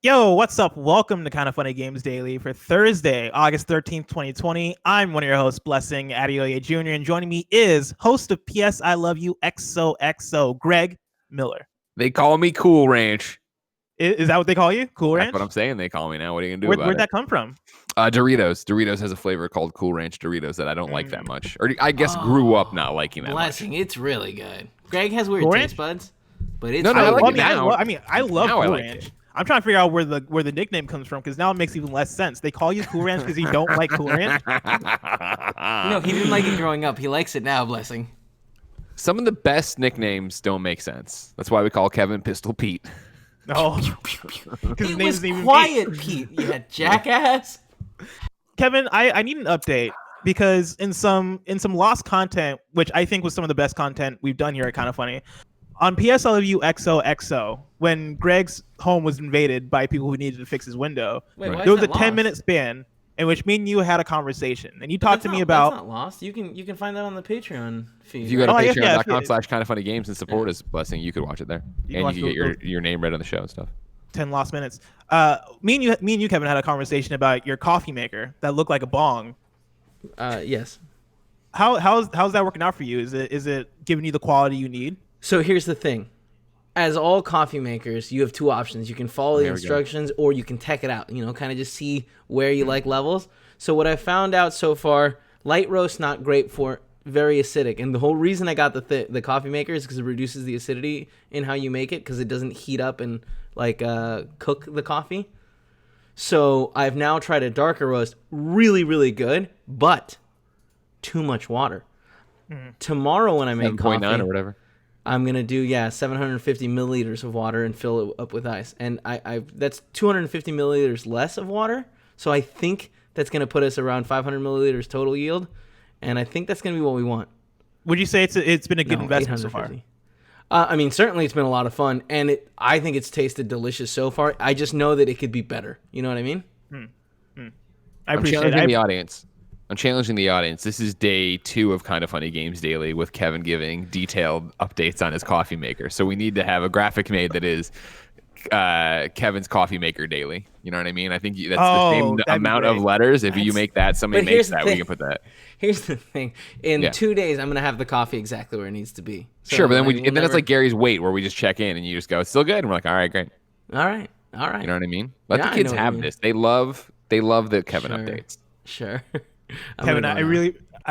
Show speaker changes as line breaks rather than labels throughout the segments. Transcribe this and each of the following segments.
Yo, what's up? Welcome to Kind of Funny Games Daily for Thursday, August 13th, 2020. I'm one of your hosts, Blessing Adeoye Jr., and joining me is host of PS I Love You XOXO, Greg Miller.
They call me Cool Ranch.
Is that what they call you? Cool Ranch?
That's what I'm saying. They call me now. What are you going to do about
Where'd
it?
that come from?
Doritos. Doritos has a flavor called Cool Ranch Doritos that I don't like that much. Or I guess grew up not liking that
Blessing,
much.
It's really good. Greg has weird
Cool
taste buds, but it's
I like it now.
I love
Now I
Cool
like
Ranch.
it.
I'm trying to figure out where the nickname comes from because now it makes even less sense. They call you Cool Ranch because you don't like Cool Ranch?
No, he didn't like it growing up. He likes it now, Blessing.
Some of the best nicknames don't make sense. That's why we call Kevin Pistol Pete.
No.
It was Quiet Pete, you jackass.
Kevin, I need an update because in some lost content, which I think was some of the best content we've done here at Kind of Funny, on PS I Love You XOXO, when Greg's home was invaded by people who needed to fix his window, there was a 10-minute span in which me and you had a conversation, and you talked to me about.
That's not lost. You can find that on the Patreon feed.
If you go to patreon.com/kindoffunnygames and support us, Blessing, you could watch it there, and you can get your name read on the show and stuff.
10 lost minutes. Me and you, Kevin, had a conversation about your coffee maker that looked like a bong.
Yes.
How's that working out for you? Is it giving you the quality you need?
So here's the thing. As all coffee makers, you have two options. You can follow the instructions or you can tech it out, kind of just see where you like levels. So what I found out so far, light roast, not great for, very acidic. And the whole reason I got the coffee maker is because it reduces the acidity in how you make it because it doesn't heat up and cook the coffee. So I've now tried a darker roast, really, really good, but too much water. Tomorrow when I make coffee,
7.9 or whatever.
I'm going to do, 750 milliliters of water and fill it up with ice. And that's 250 milliliters less of water. So I think that's going to put us around 500 milliliters total yield. And I think that's going to be what we want.
Would you say it's been a good investment so far?
Certainly it's been a lot of fun. And I think it's tasted delicious so far. I just know that it could be better. You know what I mean?
I appreciate it.
I'm challenging the audience. This is day 2 of Kind of Funny Games Daily with Kevin giving detailed updates on his coffee maker. So we need to have a graphic made that is Kevin's coffee maker daily. You know what I mean? I think that's the same amount of letters. If you make that, somebody makes that, we can put that.
Here's the thing. In 2 days, I'm going to have the coffee exactly where it needs to be. So,
sure, but then it's like Gary's Weight where we just check in and you just go, it's still good. And we're like, all right, great.
All right.
You know what I mean? Let the kids have this. They love the Kevin updates.
Sure.
Kevin, I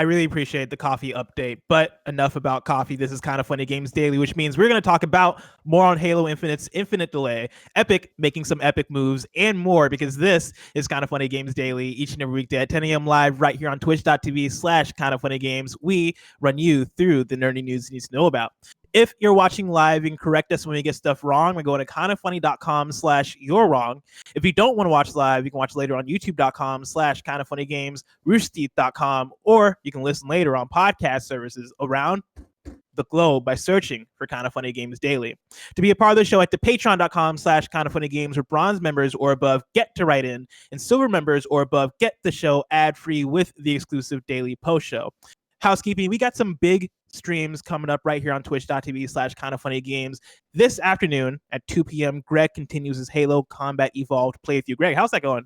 really appreciate the coffee update, but enough about coffee. This is Kind of Funny Games Daily, which means we're going to talk about more on Halo Infinite's infinite delay, Epic making some epic moves, and more, because this is Kind of Funny Games Daily each and every weekday at 10 a.m. live right here on twitch.tv/kindoffunnygames. We run you through the nerdy news you need to know about. If you're watching live, you can correct us when we get stuff wrong. We go to kindoffunny.com/you're wrong. If you don't want to watch live, you can watch later on youtube.com/kindoffunnygames, roosterteeth.com, or you can listen later on podcast services around the globe by searching for Kind of Funny Games Daily. To be a part of the show at the patreon.com/kindoffunnygames, where bronze members or above get to write in, and silver members or above get the show ad-free with the exclusive daily post show. Housekeeping, we got some big streams coming up right here on twitch.tv/kindoffunnygames. This afternoon at 2 p.m., Greg continues his Halo Combat Evolved playthrough. Greg, how's that going?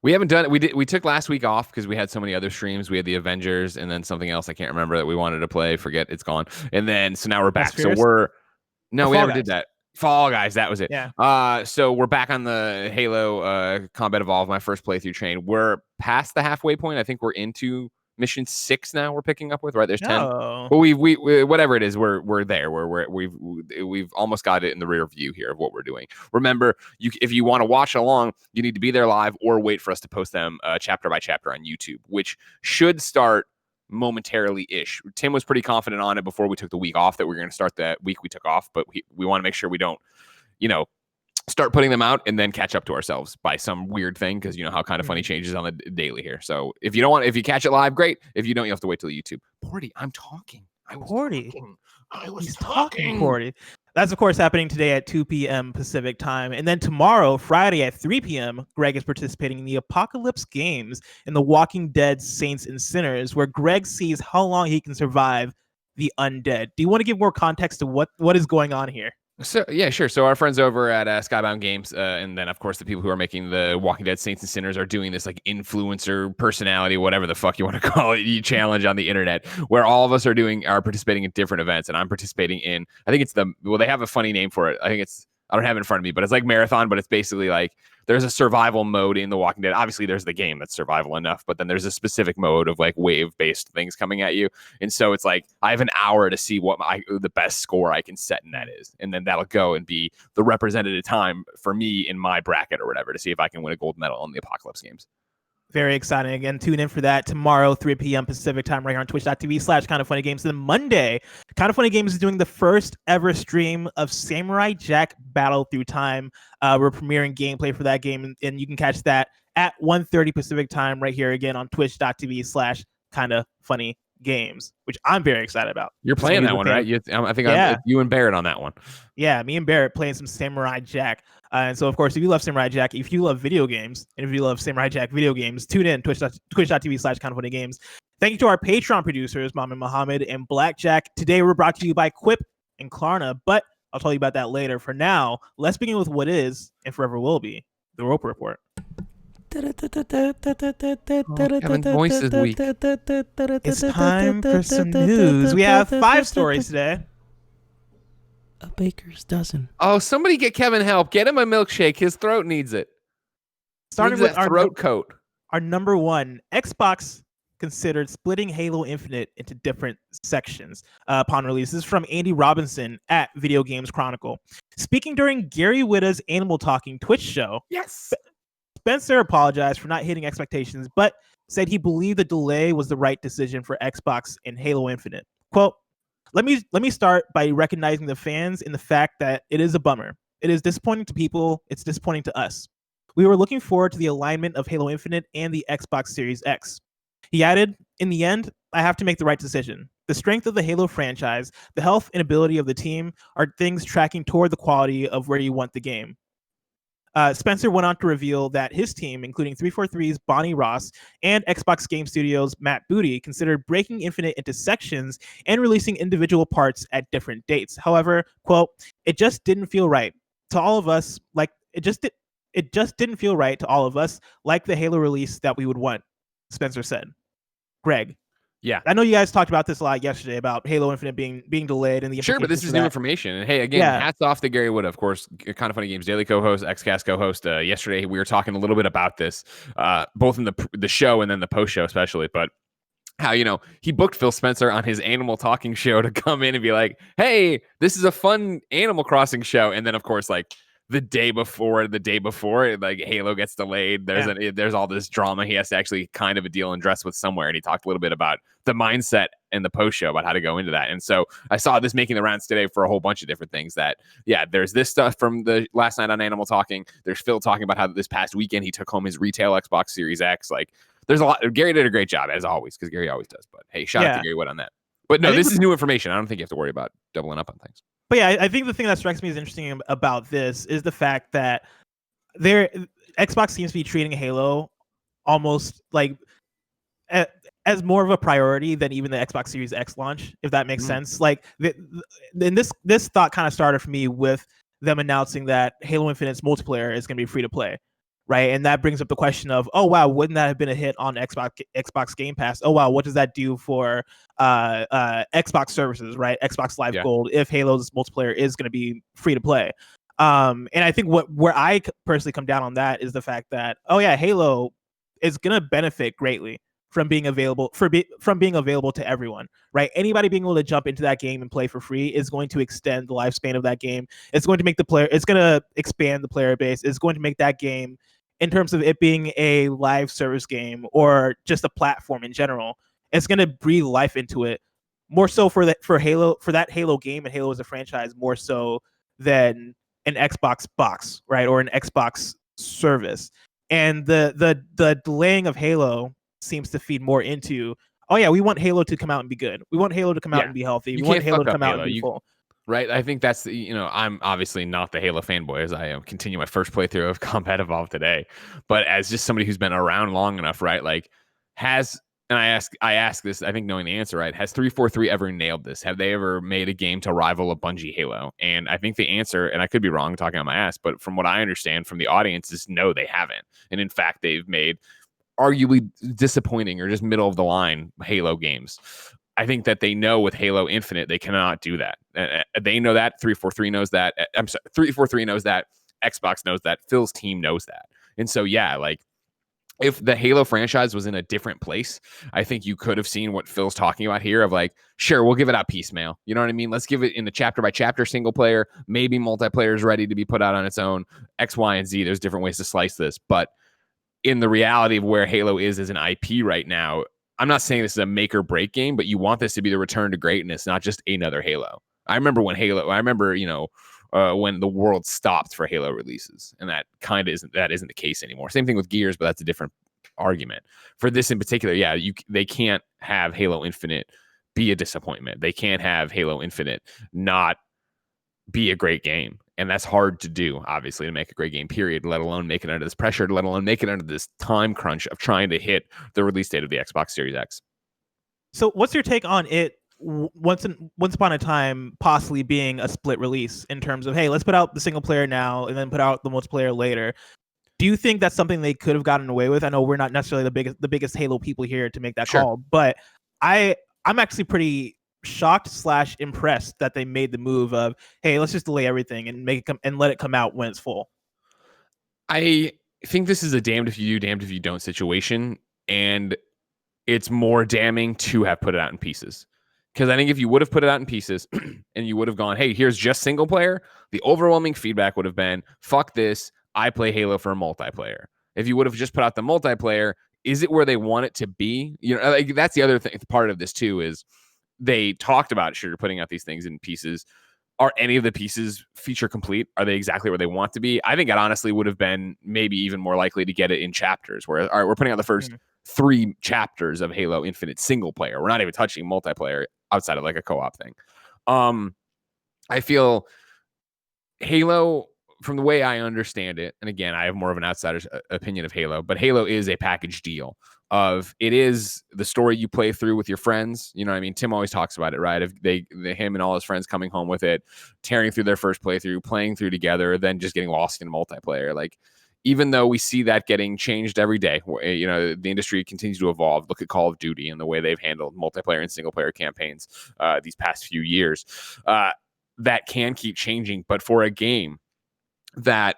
We haven't done it. We took last week off because we had so many other streams. We had the Avengers and then something else I can't remember that we wanted to play. Forget, it's gone. And then so now we're back. So we never did that. Fall Guys, that was it.
Yeah.
So we're back on the Halo Combat Evolved, my first playthrough train. We're past the halfway point. I think we're into mission 6 now. We're picking up with, right? There's 10. But we whatever it is, we're there. We've almost got it in the rear view here of what we're doing. Remember, if you want to watch along, you need to be there live or wait for us to post them chapter by chapter on YouTube, which should start momentarily-ish. Tim was pretty confident on it before we took the week off that we were going to start that week we took off, but we want to make sure we don't, start putting them out and then catch up to ourselves by some weird thing, because you know how Kind of Funny changes on the daily here. So if you catch it live, great. If you don't, you have to wait till YouTube. Porty, I'm talking. I was talking.
Porty. That's, of course, happening today at 2 p.m. Pacific time. And then tomorrow, Friday at 3 p.m., Greg is participating in the Apocalypse Games in the Walking Dead Saints and Sinners, where Greg sees how long he can survive the undead. Do you want to give more context to what is going on here?
So yeah, sure. So our friends over at Skybound Games, and then of course the people who are making the Walking Dead Saints and Sinners are doing this like influencer personality, whatever the fuck you want to call it, challenge on the internet, where all of us are participating in different events, and I'm participating in. I think it's they have a funny name for it. I don't have it in front of me, but it's like marathon, but it's basically like there's a survival mode in The Walking Dead. Obviously, there's the game that's survival enough, but then there's a specific mode of like wave-based things coming at you. And so it's like I have an hour to see what the best score I can set in that is. And then that'll go and be the representative time for me in my bracket or whatever to see if I can win a gold medal in the Apocalypse games.
Very exciting. Again, tune in for that tomorrow, 3 p.m. Pacific time, right here on twitch.tv/KindaFunnyGames. Then Monday, Kinda Funny Games is doing the first ever stream of Samurai Jack Battle Through Time. We're premiering gameplay for that game, and you can catch that at 1:30 Pacific time, right here again on twitch.tv/KindaFunnyGames, which I'm very excited about.
You're playing that one, right? I think you and Barrett on that one.
Yeah, me and Barrett playing some Samurai Jack. And so, of course, if you love Samurai Jack, if you love video games, and if you love Samurai Jack video games, tune in twitch.tv/KindaFunnyGames. Thank you to our Patreon producers, Mom and Muhammad and Blackjack. Today, we're brought to you by QUIP and KLARNA, but I'll tell you about that later. For now, let's begin with what is, and forever will be, the Roper Report.
Kevin's voice is weak.
It's time for some news. We have 5 stories today.
A baker's dozen.
Oh, somebody get Kevin help. Get him a milkshake. His throat needs it.
Starting with our
throat coat.
Our number one, Xbox considered splitting Halo Infinite into different sections upon release. This is from Andy Robinson at Video Games Chronicle. Speaking during Gary Whitta's Animal Talking Twitch show,
yes,
Spencer apologized for not hitting expectations, but said he believed the delay was the right decision for Xbox and Halo Infinite. Quote, Let me start by recognizing the fans in the fact that it is a bummer. It is disappointing to people. It's disappointing to us. We were looking forward to the alignment of Halo Infinite and the Xbox Series X. He added, in the end, I have to make the right decision. The strength of the Halo franchise, the health and ability of the team are things tracking toward the quality of where you want the game. Spencer went on to reveal that his team, including 343's Bonnie Ross and Xbox Game Studios' Matt Booty, considered breaking Infinite into sections and releasing individual parts at different dates. However, quote, it just didn't feel right to all of us. Like it just didn't feel right to all of us, like the Halo release that we would want, Spencer said. Greg.
Yeah,
I know you guys talked about this a lot yesterday about Halo Infinite being delayed and the
sure, but this is new information. And hey, again, hats off to Gary Whitta, of course, Kinda Funny Games daily co-host, XCast co-host. Yesterday we were talking a little bit about this, both in the show and then the post show especially. But how he booked Phil Spencer on his Animal Talking show to come in and be like, "Hey, this is a fun Animal Crossing show," and then of course the day before, like Halo gets delayed. There's all this drama. He has to actually kind of a deal and dress with somewhere. And he talked a little bit about the mindset in the post show about how to go into that. And so I saw this making the rounds today for a whole bunch of different things that, there's this stuff from the last night on Animal Talking. There's Phil talking about how this past weekend he took home his retail Xbox Series X. Like there's a lot. Gary did a great job as always, because Gary always does. But hey, shout out to Gary Whitta on that. But no, this is new information. I don't think you have to worry about doubling up on things.
But yeah, I think the thing that strikes me as interesting about this is the fact that Xbox seems to be treating Halo almost like as more of a priority than even the Xbox Series X launch, if that makes sense. Like, and this thought kind of started for me with them announcing that Halo Infinite's multiplayer is going to be free to play, right? And that brings up the question of, oh wow, wouldn't that have been a hit on Xbox Game Pass? Oh wow, what does that do for Xbox services, right? Xbox Live Gold, if Halo's multiplayer is going to be free to play. And I think where I personally come down on that is the fact that, oh yeah, Halo is going to benefit greatly from being available to everyone, right? Anybody being able to jump into that game and play for free is going to extend the lifespan of that game. It's going to expand the player base. It's going to make that game, in terms of it being a live service game or just a platform in general, it's going to breathe life into it more so for that Halo game and Halo as a franchise, more so than an Xbox box, right? Or an Xbox service. And the delaying of Halo seems to feed more into, oh yeah, we want Halo to come out and be good. We want Halo to come out and be healthy. We want Halo to come out and be full.
Right? I think that's, I'm obviously not the Halo fanboy as I continue my first playthrough of Combat Evolved today. But as just somebody who's been around long enough, right? Like, and I ask this, I think knowing the answer, right? Has 343 ever nailed this? Have they ever made a game to rival a Bungie Halo? And I think the answer, and I could be wrong talking on my ass, but from what I understand from the audience is no, they haven't. And in fact, they've made arguably disappointing or just middle of the line Halo games. I think that they know with Halo Infinite, they cannot do that. They know that. 343 knows that. I'm sorry, 343 knows that. Xbox knows that. Phil's team knows that. And so, yeah, like, if the Halo franchise was in a different place, I think you could have seen what Phil's talking about here of like, sure, we'll give it out piecemeal. You know what I mean? Let's give it in the chapter by chapter single player. Maybe multiplayer is ready to be put out on its own. X, Y, and Z. There's different ways to slice this. But in the reality of where Halo is as an IP right now, I'm not saying this is a make or break game, but you want this to be the return to greatness, not just another Halo. I remember, when the world stopped for Halo releases, and that kind of isn't the case anymore. Same thing with Gears, but that's a different argument. For this in particular, yeah, they can't have Halo Infinite be a disappointment. They can't have Halo Infinite not be a great game, and that's hard to do, obviously, to make a great game, period, let alone make it under this pressure, let alone make it under this time crunch of trying to hit the release date of the Xbox Series X.
So what's your take on it once upon a time possibly being a split release in terms of, hey, let's put out the single player now and then put out the multiplayer later? Do you think that's something they could have gotten away with? I know we're not necessarily the biggest Halo people here to make that call, but I'm actually pretty shocked / impressed that they made the move of, hey, let's just delay everything and make it come and let it come out when it's full.
I think this is a damned if you do, damned if you don't situation, and it's more damning to have put it out in pieces. Because I think if you would have put it out in pieces and you would have gone, hey, here's just single player, the overwhelming feedback would have been, fuck this, I play Halo for a multiplayer. If you would have just put out the multiplayer, is it where they want it to be? You know, like, that's the other thing. Part of this too is they talked about, sure, putting out these things in pieces. Are any of the pieces feature complete? Are they exactly where they want to be? I think it honestly would have been maybe even more likely to get it in chapters where, all right, we're putting out the first 3 chapters of Halo Infinite single player. We're not even touching multiplayer outside of like a co-op thing. I feel Halo, from the way I understand it, and again, I have more of an outsider's opinion of Halo, but Halo is a package deal of, it is the story you play through with your friends. You know what I mean? Tim always talks about it, right? Of him and all his friends coming home with it, tearing through their first playthrough, playing through together, then just getting lost in multiplayer. Like, even though we see that getting changed every day, you know, the industry continues to evolve. Look at Call of Duty and the way they've handled multiplayer and single player campaigns these past few years. That can keep changing, but for a game that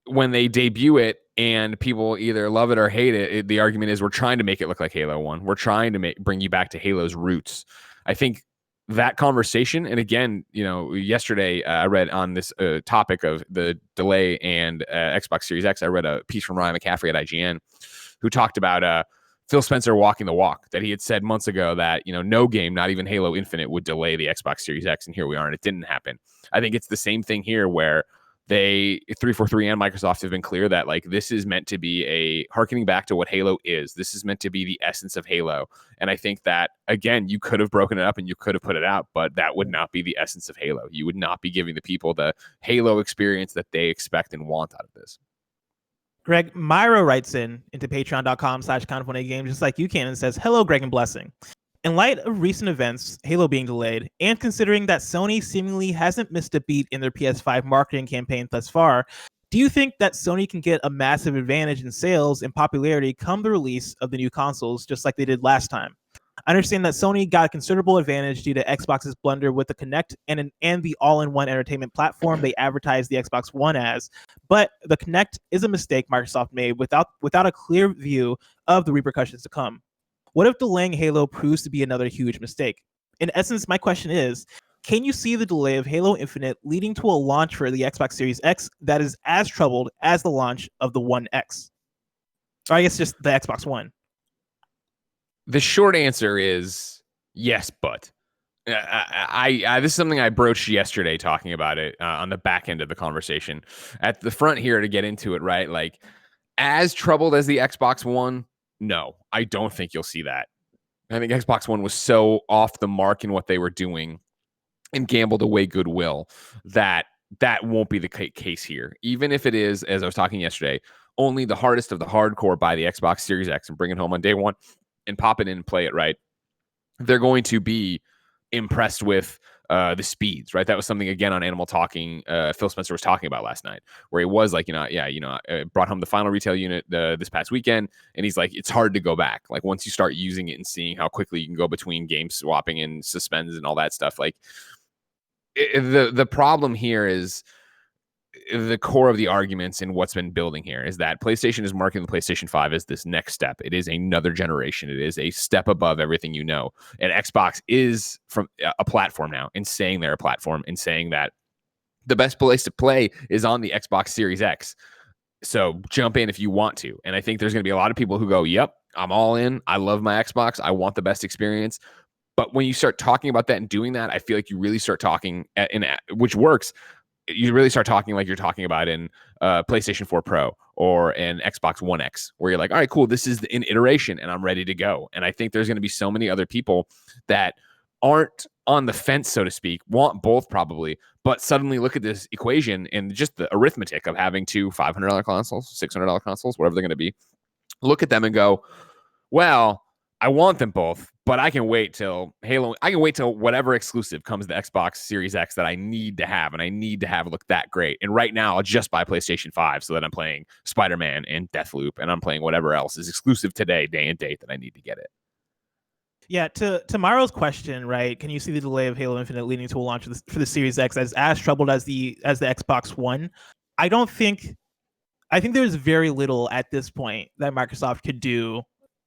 when they debut it and people either love it or hate it, the argument is we're trying to make it look like Halo 1. We're trying to bring you back to Halo's roots. I think that conversation, and again, you know, yesterday I read on this topic of the delay and Xbox Series X, I read a piece from Ryan McCaffrey at IGN who talked about Phil Spencer walking the walk, that he had said months ago that, you know, no game, not even Halo Infinite, would delay the Xbox Series X, and here we are, and it didn't happen. I think it's the same thing here where 343 and Microsoft have been clear that, like, this is meant to be a harkening back to what Halo is. This is meant to be the essence of Halo. And I think that, again, you could have broken it up and you could have put it out, but that would not be the essence of Halo. You would not be giving the people the Halo experience that they expect and want out of this.
Greg, Miro writes into patreon.com/count1games, just like you can, and says, hello, Greg and Blessing. In light of recent events, Halo being delayed, and considering that Sony seemingly hasn't missed a beat in their PS5 marketing campaign thus far, do you think that Sony can get a massive advantage in sales and popularity come the release of the new consoles, just like they did last time? I understand that Sony got a considerable advantage due to Xbox's blunder with the Kinect and the all-in-one entertainment platform they advertised the Xbox One as, but the Kinect is a mistake Microsoft made without a clear view of the repercussions to come. What if delaying Halo proves to be another huge mistake? In essence, my question is, can you see the delay of Halo Infinite leading to a launch for the Xbox Series X that is as troubled as the launch of the One X? Or I guess just the Xbox One.
The short answer is yes, but. This is something I broached yesterday talking about it on the back end of the conversation. At the front here to get into it, right? Like, as troubled as the Xbox One, no, I don't think you'll see that. I think Xbox One was so off the mark in what they were doing and gambled away goodwill that won't be the case here. Even if it is, as I was talking yesterday, only the hardest of the hardcore buy the Xbox Series X and bring it home on day one and pop it in and play it, right, they're going to be impressed with the speeds, right? That was something again on Animal Talking. Phil Spencer was talking about last night, where he was like, brought home the final retail unit this past weekend, and he's like, it's hard to go back. Like once you start using it and seeing how quickly you can go between game swapping and suspends and all that stuff, like the problem here is the core of the arguments and what's been building here is that PlayStation is marketing the PlayStation 5 as this next step. It is another generation. It is a step above everything you know. And Xbox is from a platform now, and saying they're a platform and saying that the best place to play is on the Xbox Series X. So jump in if you want to. And I think there's going to be a lot of people who go, yep, I'm all in. I love my Xbox. I want the best experience. But when you start talking about that and doing that, I feel like you really start talking, which works, you really start talking like you're talking about in PlayStation 4 Pro or an Xbox One X, where you're like, all right, cool, this is an iteration and I'm ready to go. And I think there's going to be so many other people that aren't on the fence, so to speak, want both probably, but suddenly look at this equation and just the arithmetic of having two $500 consoles, $600 consoles, whatever they're going to be, look at them and go, well, I want them both, but I can wait till Halo. I can wait till whatever exclusive comes to the Xbox Series X that I need to have, and I need to have look that great. And right now, I'll just buy PlayStation 5 so that I'm playing Spider-Man and Deathloop, and I'm playing whatever else is exclusive today, day and date, that I need to get it.
Yeah, to Miro's question, right? Can you see the delay of Halo Infinite leading to a launch for the Series X as troubled as the Xbox One? I think there's very little at this point that Microsoft could do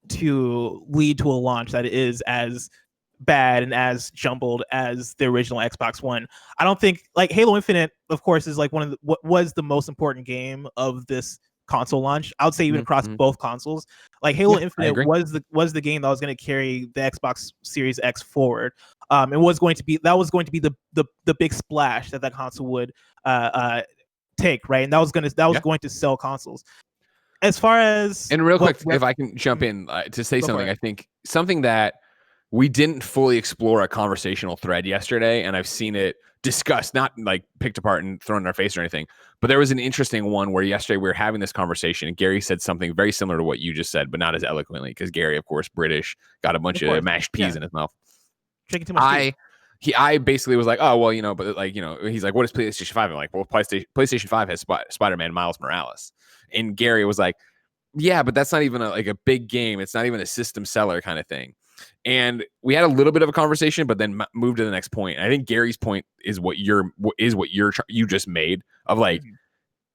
to lead to a launch that is as bad and as jumbled as the original Xbox One. I don't think, like, Halo Infinite, of course, is like one of what was the most important game of this console launch. I would say even across both consoles. Like Halo Infinite was the game that was going to carry the Xbox Series X forward. It was going to be the big splash that console would take, right? And that was going to sell consoles. As far as,
and real quick, if I can jump in to say something, I think something that we didn't fully explore a conversational thread yesterday, and I've seen it discussed, not like picked apart and thrown in our face or anything, but there was an interesting one where yesterday we were having this conversation and Gary said something very similar to what you just said, but not as eloquently, because Gary, of course, British, got a bunch of mashed peas in his mouth.
Drinking too much tea.
I basically was like, oh, well, but like, he's like, what is PlayStation 5? I'm like, well, PlayStation 5 has Spider-Man Miles Morales. And Gary was like, yeah, but that's not even a big game. It's not even a system seller kind of thing. And we had a little bit of a conversation, but then moved to the next point. And I think Gary's point is what you just made of like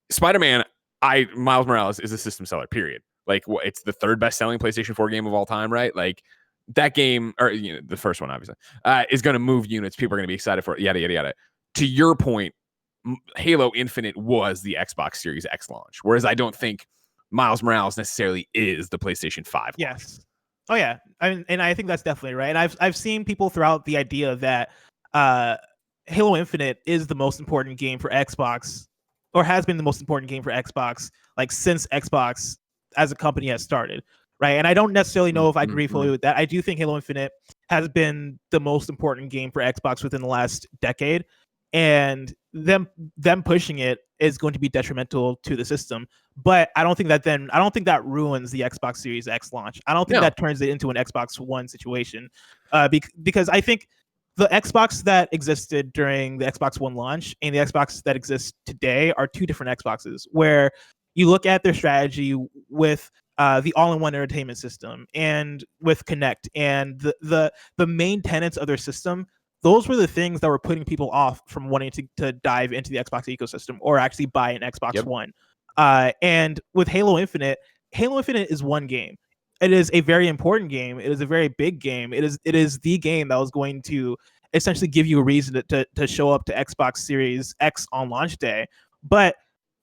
Spider-Man. Miles Morales is a system seller, period. Like, it's the third best selling PlayStation 4 game of all time, right? Like, that game, or the first one obviously, is going to move units. People are going to be excited for it. Yada yada yada. To your point, Halo Infinite was the Xbox Series X launch, whereas I don't think Miles Morales necessarily is the PlayStation 5
yes
launch.
Oh yeah, and I think that's definitely right. And I've seen people throw out the idea that Halo Infinite is the most important game for Xbox, or has been the most important game for Xbox, like since Xbox as a company has started, right? And I don't necessarily know if I agree fully with that. I do think Halo Infinite has been the most important game for Xbox within the last decade, and them pushing it is going to be detrimental to the system. But I don't think that ruins the Xbox Series X launch. I don't think that turns it into an Xbox One situation, because I think the Xbox that existed during the Xbox One launch and the Xbox that exists today are two different Xboxes, where you look at their strategy with the all-in-one entertainment system and with Kinect and the main tenets of their system. Those were the things that were putting people off from wanting to dive into the Xbox ecosystem or actually buy an Xbox One. And with Halo Infinite is one game. It is a very important game. It is a very big game. It is the game that was going to essentially give you a reason to show up to Xbox Series X on launch day. But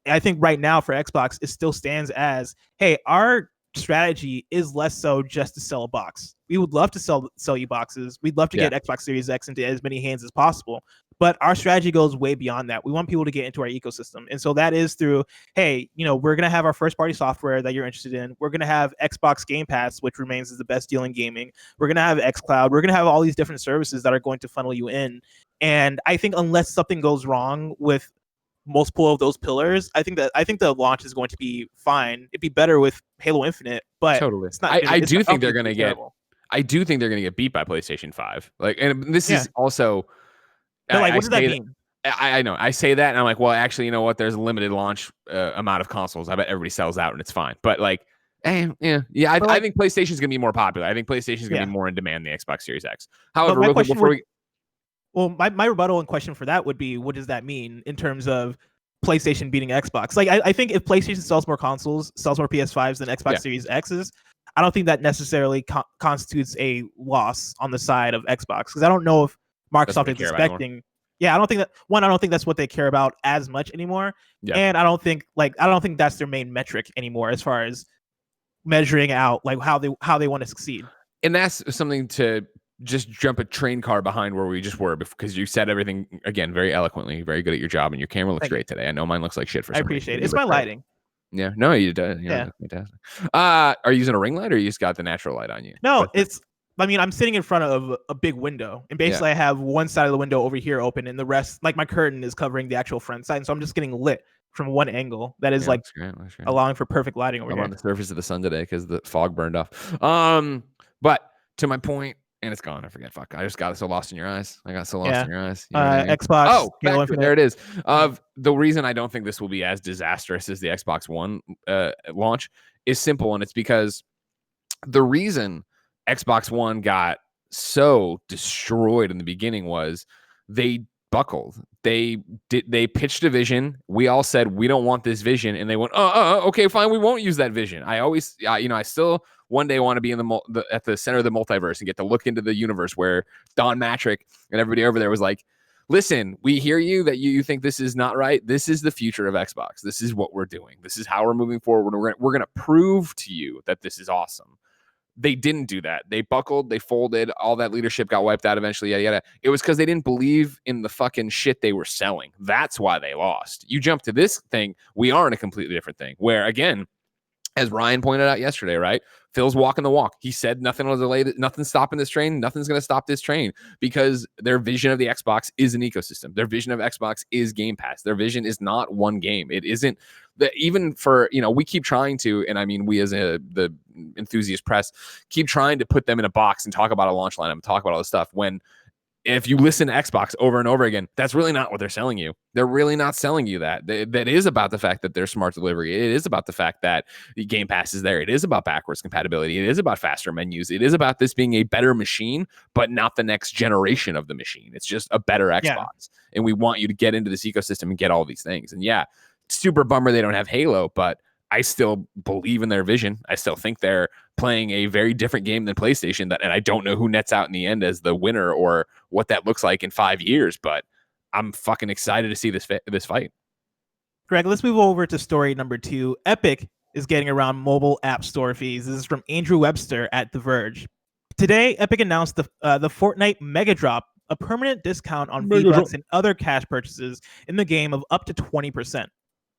I think right now for Xbox, it still stands as, hey, our strategy is less so just to sell a box. We would love to sell you boxes. We'd love to get Xbox Series X into as many hands as possible. But our strategy goes way beyond that. We want people to get into our ecosystem. And so that is through, hey, we're going to have our first party software that you're interested in. We're going to have Xbox Game Pass, which remains as the best deal in gaming. We're going to have xCloud. We're going to have all these different services that are going to funnel you in. And I think unless something goes wrong with multiple of those pillars, I think the launch is going to be fine. It'd be better with Halo Infinite, but
totally.
It's not.
I do think they're going to get beat by PlayStation 5. Like, and this is also.
But like, what does that mean?
I know. I say that, and I'm like, well, actually, you know what? There's a limited launch amount of consoles. I bet everybody sells out, and it's fine. But like, I think PlayStation's gonna be more popular. I think PlayStation's gonna be more in demand than the Xbox Series X. However, real quick before
my rebuttal and question for that would be, what does that mean in terms of PlayStation beating Xbox? Like, I think if PlayStation sells more consoles, sells more PS5s than Xbox Series X's, I don't think that necessarily constitutes a loss on the side of Xbox, because I don't know if Microsoft is expecting. Yeah, I don't think that's what they care about as much anymore. Yeah. And I don't think that's their main metric anymore as far as measuring out like how they want to succeed.
And that's something to just jump a train car behind where we just were, because you said everything again very eloquently, very good at your job, and your camera looks great today. I know mine looks like shit for some reason.
I appreciate it. It's my lighting.
Yeah, no, you do. Yeah, fantastic. Are you using a ring light, or you just got the natural light on you?
No, I'm sitting in front of a big window, and basically I have one side of the window over here open, and the rest, like my curtain, is covering the actual front side. And so I'm just getting lit from one angle that is that's great. Allowing for perfect lighting over here.
I'm on the surface of the sun today because the fog burned off. But to my point, and it's gone. I forget. Fuck. I just got so lost in your eyes. I got so lost in your eyes. You know what I mean?
Xbox.
Oh, there it is. The reason I don't think this will be as disastrous as the Xbox One launch is simple, and it's because the reason Xbox One got so destroyed in the beginning was they buckled. They pitched a vision. We all said we don't want this vision, and they went, okay, fine, we won't use that vision. I still one day want to be in at the center of the multiverse and get to look into the universe where Don Matrick and everybody over there was like, listen, we hear you that you think this is not right. This is the future of Xbox. This is what we're doing. This is how we're moving forward. We're going to prove to you that this is awesome. They didn't do that. They buckled, they folded, all that leadership got wiped out eventually, yada, yada. It was because they didn't believe in the fucking shit they were selling. That's why they lost. You jump to this thing, we are in a completely different thing, where, again, as Ryan pointed out yesterday, right? Phil's walking the walk. He said nothing will delay, nothing's stopping this train. Nothing's going to stop this train, because their vision of the Xbox is an ecosystem. Their vision of Xbox is Game Pass. Their vision is not one game. It isn't that, even for, we keep trying to, and I mean, we as the enthusiast press keep trying to put them in a box and talk about a launch lineup and talk about all this stuff, when if you listen to Xbox over and over again, that's really not what they're selling you. They're really not selling you that. That is about the fact that there's smart delivery. It is about the fact that the Game Pass is there. It is about backwards compatibility. It is about faster menus. It is about this being a better machine, but not the next generation of the machine. It's just a better Xbox. Yeah. And we want you to get into this ecosystem and get all these things. And yeah, super bummer they don't have Halo, but I still believe in their vision. I still think they're playing a very different game than PlayStation, and I don't know who nets out in the end as the winner or what that looks like in 5 years, but I'm fucking excited to see this fight.
Greg, let's move over to story number 2. Epic is getting around mobile app store fees. This is from Andrew Webster at The Verge. Today, Epic announced the Fortnite Mega Drop, a permanent discount on V-Bucks and other cash purchases in the game of up to 20%.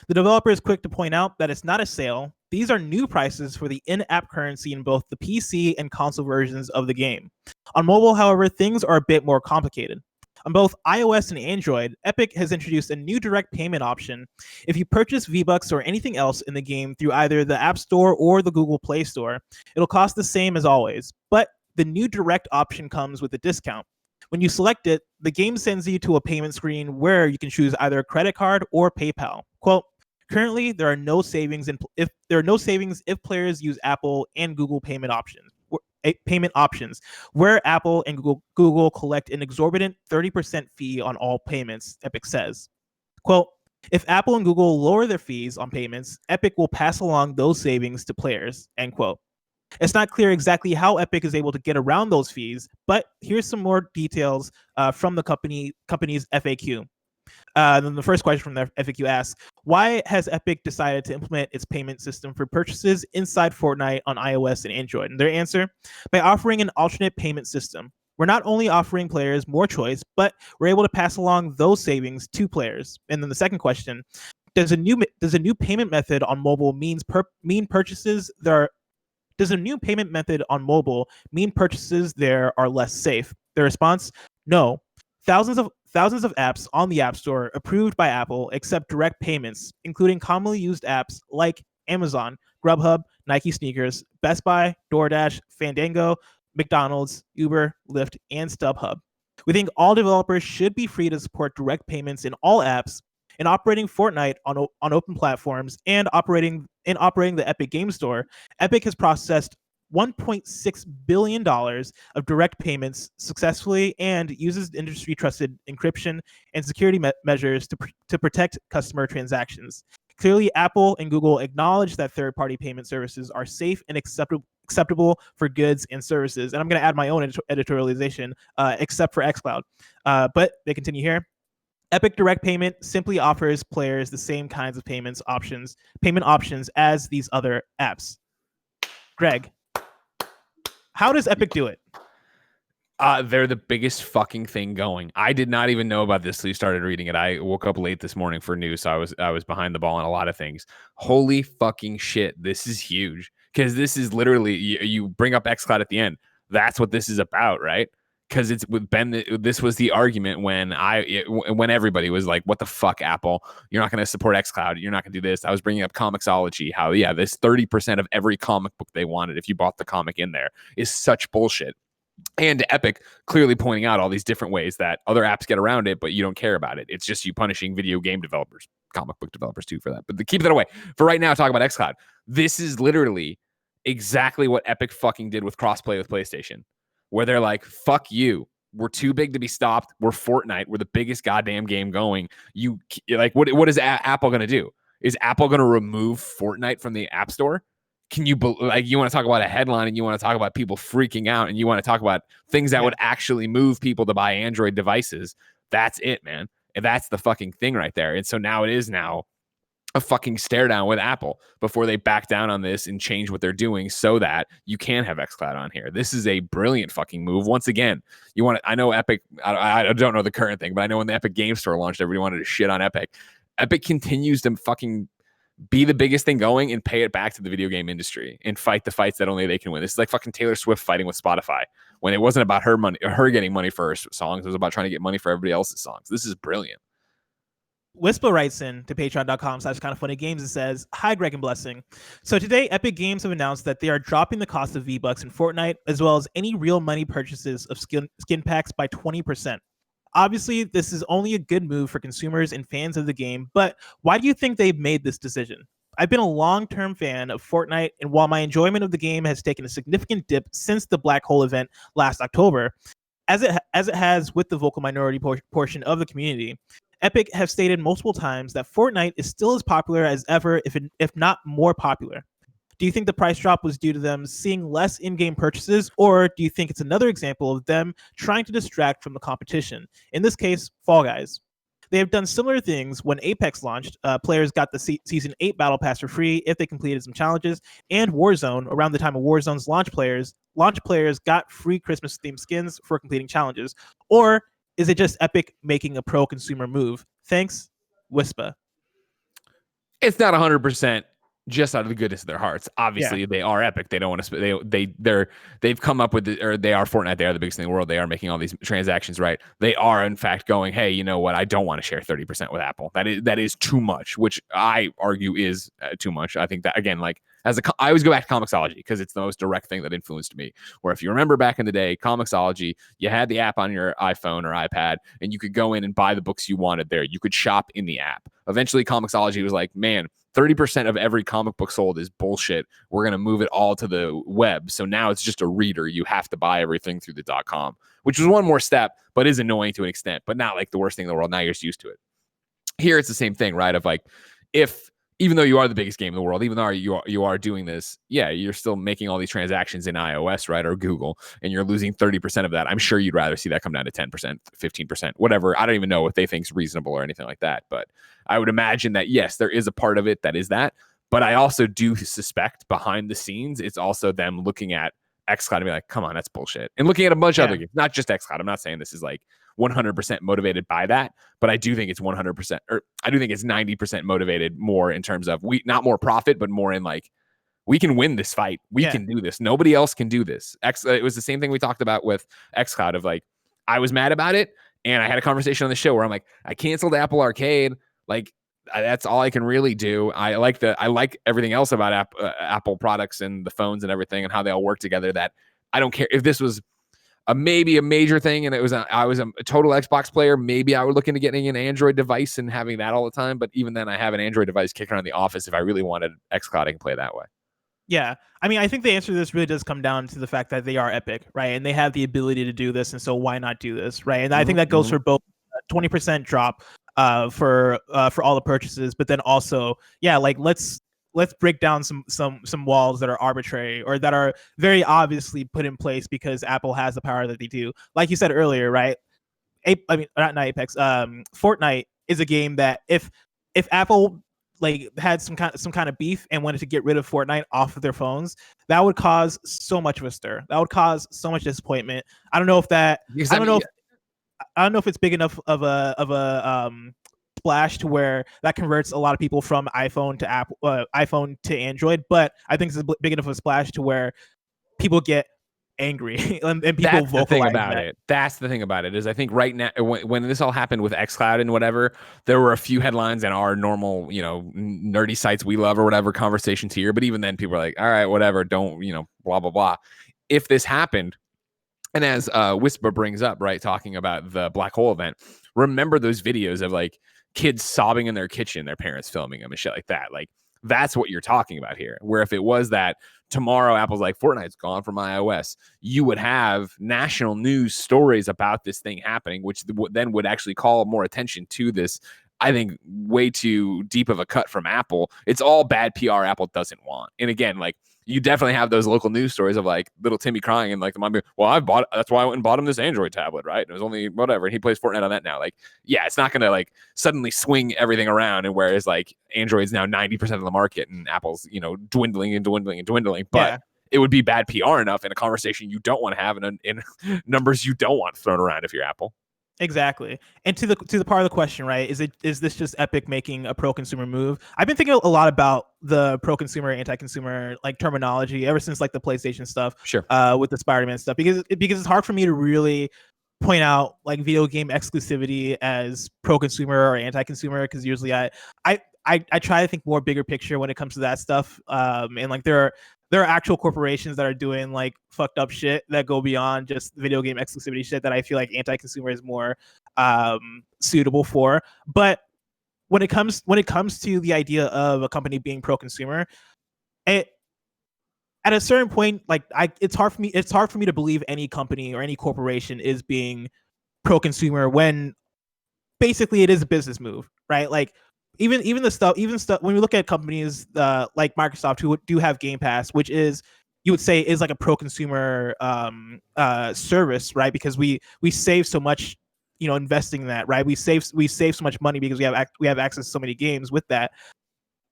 The developer is quick to point out that it's not a sale. These are new prices for the in-app currency in both the PC and console versions of the game. On mobile, however, things are a bit more complicated. On both iOS and Android, Epic has introduced a new direct payment option. If you purchase V-Bucks or anything else in the game through either the App Store or the Google Play Store, it'll cost the same as always, but the new direct option comes with a discount. When you select it, the game sends you to a payment screen where you can choose either a credit card or PayPal. Quote, currently, there are no savings if players use Apple and Google payment options, where Apple and Google collect an exorbitant 30% fee on all payments, Epic says. Quote, if Apple and Google lower their fees on payments, Epic will pass along those savings to players, end quote. It's not clear exactly how Epic is able to get around those fees, but here's some more details from the company's FAQ. Then the first question from the FAQ asks, why has Epic decided to implement its payment system for purchases inside Fortnite on iOS and Android? And their answer, by offering an alternate payment system. We're not only offering players more choice, but we're able to pass along those savings to players. And then the second question, does a new payment method on mobile mean purchases there are less safe? The response, no. Thousands thousands of apps on the App Store approved by Apple accept direct payments, including commonly used apps like Amazon, Grubhub, Nike sneakers, Best Buy, DoorDash, Fandango, McDonald's, Uber, Lyft, and StubHub. We think all developers should be free to support direct payments in all apps, and operating Fortnite on open platforms and operating the Epic Game Store. Epic has processed $1.6 billion of direct payments successfully and uses industry-trusted encryption and security measures to protect customer transactions. Clearly, Apple and Google acknowledge that third-party payment services are safe and acceptable for goods and services. And I'm going to add my own editorialization, except for xCloud. But they continue here. Epic Direct Payment simply offers players the same kinds of payment options as these other apps. Greg, how does Epic do it?
They're the biggest fucking thing going. I did not even know about this till you started reading it. I woke up late this morning for news, so I was behind the ball on a lot of things. Holy fucking shit, this is huge. Because this is literally, you bring up xCloud at the end. That's what this is about, right? Because it's with Ben. This was the argument when everybody was like, "What the fuck, Apple? You're not going to support xCloud. You're not going to do this." I was bringing up Comixology. How this 30% of every comic book they wanted, if you bought the comic in there, is such bullshit. And Epic clearly pointing out all these different ways that other apps get around it, but you don't care about it. It's just you punishing video game developers, comic book developers too for that. But keep that away. For right now, talk about xCloud. This is literally exactly what Epic fucking did with crossplay with PlayStation, where they're like, fuck you. We're too big to be stopped. We're Fortnite. We're the biggest goddamn game going. You like, what is Apple going to do? Is Apple going to remove Fortnite from the App Store? Can you you want to talk about a headline and you want to talk about people freaking out and you want to talk about things that would actually move people to buy Android devices? That's it, man. And that's the fucking thing right there. And so now it is a fucking stare down with Apple before they back down on this and change what they're doing so that you can have xCloud on here. This is a brilliant fucking move. Once again, I know Epic, I don't know the current thing, but I know when the Epic Game Store launched, everybody wanted to shit on Epic. Epic continues to fucking be the biggest thing going and pay it back to the video game industry and fight the fights that only they can win. This is like fucking Taylor Swift fighting with Spotify when it wasn't about her getting money for her songs. It was about trying to get money for everybody else's songs. This is brilliant.
Wispa writes in to patreon.com/kindoffunnygames and says, "Hi, Greg and Blessing. So today, Epic Games have announced that they are dropping the cost of V-Bucks in Fortnite, as well as any real money purchases of skin packs by 20%. Obviously, this is only a good move for consumers and fans of the game, but why do you think they've made this decision? I've been a long-term fan of Fortnite, and while my enjoyment of the game has taken a significant dip since the Black Hole event last October, as it has with the vocal minority portion of the community, Epic have stated multiple times that Fortnite is still as popular as ever, if not more popular. Do you think the price drop was due to them seeing less in-game purchases, or do you think it's another example of them trying to distract from the competition? In this case, Fall Guys. They have done similar things when Apex launched. Players got the Season 8 Battle Pass for free if they completed some challenges, and Warzone, around the time of Warzone's launch, players got free Christmas-themed skins for completing challenges. Or is it just Epic making a pro-consumer move? Thanks, Wispa.
It's not 100% just out of the goodness of their hearts. Obviously, they are Epic. They don't want to. They've come up with they are Fortnite. They are the biggest thing in the world. They are making all these transactions, right? They are in fact going, hey, you know what? I don't want to share 30% with Apple. That is too much, which I argue is too much. I think that again, like I always go back to Comixology because it's the most direct thing that influenced me. Where if you remember back in the day, Comixology, you had the app on your iPhone or iPad, and you could go in and buy the books you wanted there. You could shop in the app. Eventually, Comixology was like, man, 30% of every comic book sold is bullshit. We're going to move it all to the web. So now it's just a reader. You have to buy everything through the .com, which was one more step, but is annoying to an extent, but not like the worst thing in the world. Now you're just used to it. Here, it's the same thing, right? Of like, even though you are the biggest game in the world, even though you are doing this, you're still making all these transactions in iOS, right, or Google, and you're losing 30% of that. I'm sure you'd rather see that come down to 10%, 15%, whatever. I don't even know what they think is reasonable or anything like that. But I would imagine that, yes, there is a part of it that is that. But I also do suspect behind the scenes, it's also them looking at xCloud and be like, come on, that's bullshit. And looking at a bunch of other games, not just xCloud. I'm not saying this is like 100% motivated by that, but I do think it's 100%, or I do think it's 90% motivated more in terms of not more profit, but more in like, we can win this fight. We can do this. Nobody else can do this. It was the same thing we talked about with xCloud of like, I was mad about it. And I had a conversation on the show where I'm like, I canceled Apple Arcade. Like, that's all I can really do. I like everything else about Apple products and the phones and everything and how they all work together. That I don't care if this was maybe a major thing and I was a total Xbox player. Maybe I would look into getting an Android device and having that all the time. But even then, I have an Android device kicking around the office. If I really wanted xCloud, I can play that way.
Yeah. I mean, I think the answer to this really does come down to the fact that they are Epic, right? And they have the ability to do this. And so why not do this, right? And I think that goes for both 20% drop for all the purchases, but then also, yeah, like let's break down some walls that are arbitrary or that are very obviously put in place because Apple has the power that they do. Like you said earlier, right? Not Apex. Fortnite is a game that if Apple like had some kind of beef and wanted to get rid of Fortnite off of their phones, that would cause so much of a stir. That would cause so much disappointment. I don't know if it's big enough of a splash to where that converts a lot of people from iPhone to iPhone to Android, but I think it's big enough of a splash to where people get angry and people
That's the thing
about
it. That's the thing about it is I think right now when this all happened with xCloud and whatever, there were a few headlines in our normal, nerdy sites we love or whatever conversations here. But even then people are like, all right, whatever, don't, blah, blah, blah. If this happened, and as Wispa brings up, right, talking about the black hole event, remember those videos of like kids sobbing in their kitchen, their parents filming them and shit like that. Like that's what you're talking about here. Where if it was that tomorrow Apple's like Fortnite's gone from iOS, you would have national news stories about this thing happening, which then would actually call more attention to this. I think way too deep of a cut from Apple. It's all bad PR Apple doesn't want. And again, like you definitely have those local news stories of like little Timmy crying and like the mom being, well, that's why I went and bought him this Android tablet, right? And it was only whatever. And he plays Fortnite on that now. Like, yeah, it's not going to like suddenly swing everything around. And whereas like Android's now 90% of the market and Apple's, dwindling and dwindling and dwindling. But it would be bad PR enough in a conversation you don't want to have in numbers you don't want thrown around if you're Apple.
Exactly. And to the part of the question, right? Is this just Epic making a pro-consumer move? I've been thinking a lot about the pro-consumer, anti-consumer like terminology ever since like the PlayStation stuff,
sure,
with the Spider-Man stuff, because it's hard for me to really point out like video game exclusivity as pro-consumer or anti-consumer, because usually I try to think more bigger picture when it comes to that stuff. And like there are actual corporations that are doing like fucked up shit that go beyond just video game exclusivity shit that I feel like anti-consumer is more suitable for. But when it comes to the idea of a company being pro-consumer, at a certain point, like it's hard for me to believe any company or any corporation is being pro-consumer when basically it is a business move, right? Like even stuff when we look at companies like Microsoft who do have Game Pass, which is you would say is like a pro-consumer service, right? Because we save so much, investing in that, right? We save so much money because we have access to so many games with that.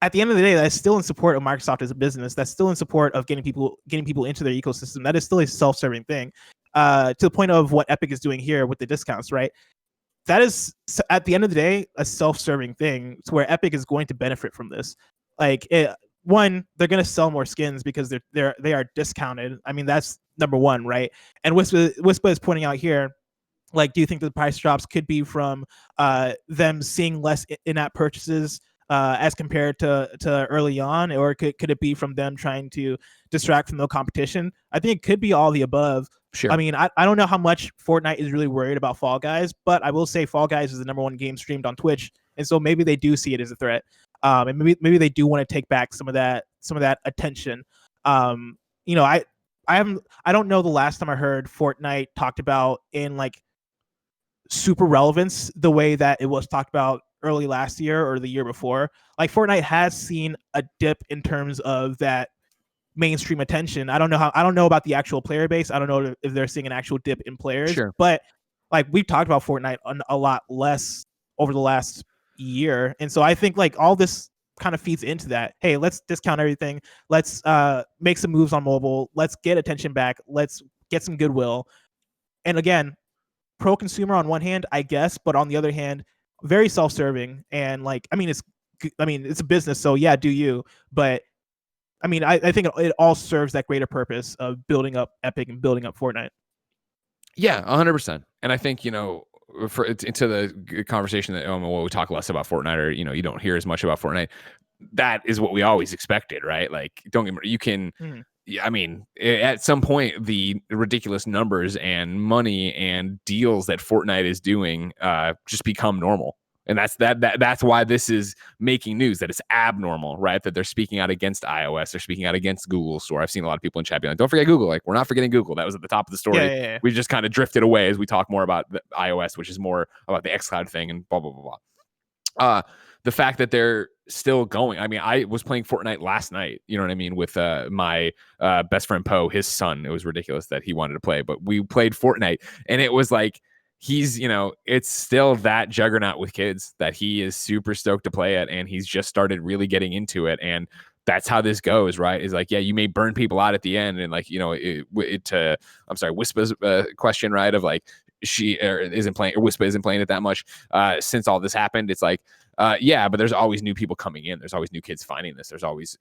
At the end of the day, that's still in support of Microsoft as a business. That's still in support of getting people into their ecosystem. That is still a self-serving thing. To the point of what Epic is doing here with the discounts, right? That is, at the end of the day, a self-serving thing to where Epic is going to benefit from this. Like, one, they're going to sell more skins because they are discounted. I mean, that's number one, right? And Wispa is pointing out here, like, do you think the price drops could be from them seeing less in-app purchases as compared to early on, or could it be from them trying to distract from the competition? I think it could be all the above.
Sure.
I mean, I don't know how much Fortnite is really worried about Fall Guys, but I will say Fall Guys is the number one game streamed on Twitch, and so maybe they do see it as a threat, and maybe they do want to take back some of that attention. I don't know the last time I heard Fortnite talked about in like super relevance the way that it was talked about early last year or the year before. Like Fortnite has seen a dip in terms of that mainstream attention. I don't know about the actual player base. I don't know if they're seeing an actual dip in players.
Sure.
But like we've talked about Fortnite a lot less over the last year, and so I think like all this kind of feeds into that. Hey, let's discount everything. Let's make some moves on mobile. Let's get attention back. Let's get some goodwill. And again, pro-consumer on one hand, I guess, but on the other hand, very self-serving. And like, I mean, it's a business, so yeah, do you? But I mean, I think it all serves that greater purpose of building up Epic and building up Fortnite.
Yeah, 100%. And I think, into the conversation that well, we talk less about Fortnite, or you don't hear as much about Fortnite. That is what we always expected, right? Like, don't get me, you can. Yeah, I mean, at some point, the ridiculous numbers and money and deals that Fortnite is doing just become normal. And that's why this is making news, that it's abnormal, right? That they're speaking out against iOS, they're speaking out against Google Store. I've seen a lot of people in chat be like, don't forget Google. Like, we're not forgetting Google. That was at the top of the story.
Yeah.
We just kind of drifted away as we talk more about the iOS, which is more about the xCloud thing and blah, blah, blah, blah. The fact that they're still going. I mean, I was playing Fortnite last night, you know what I mean, with my best friend Poe, his son. It was ridiculous that he wanted to play, but we played Fortnite, and it was like, he's, it's still that juggernaut with kids that he is super stoked to play it, and he's just started really getting into it. And that's how this goes, right? Is like, yeah, you may burn people out at the end, and like, I'm sorry, Wispa's question, right? Of like, Wispa isn't playing it that much since all this happened. It's like, yeah, but there's always new people coming in. There's always new kids finding this. There's always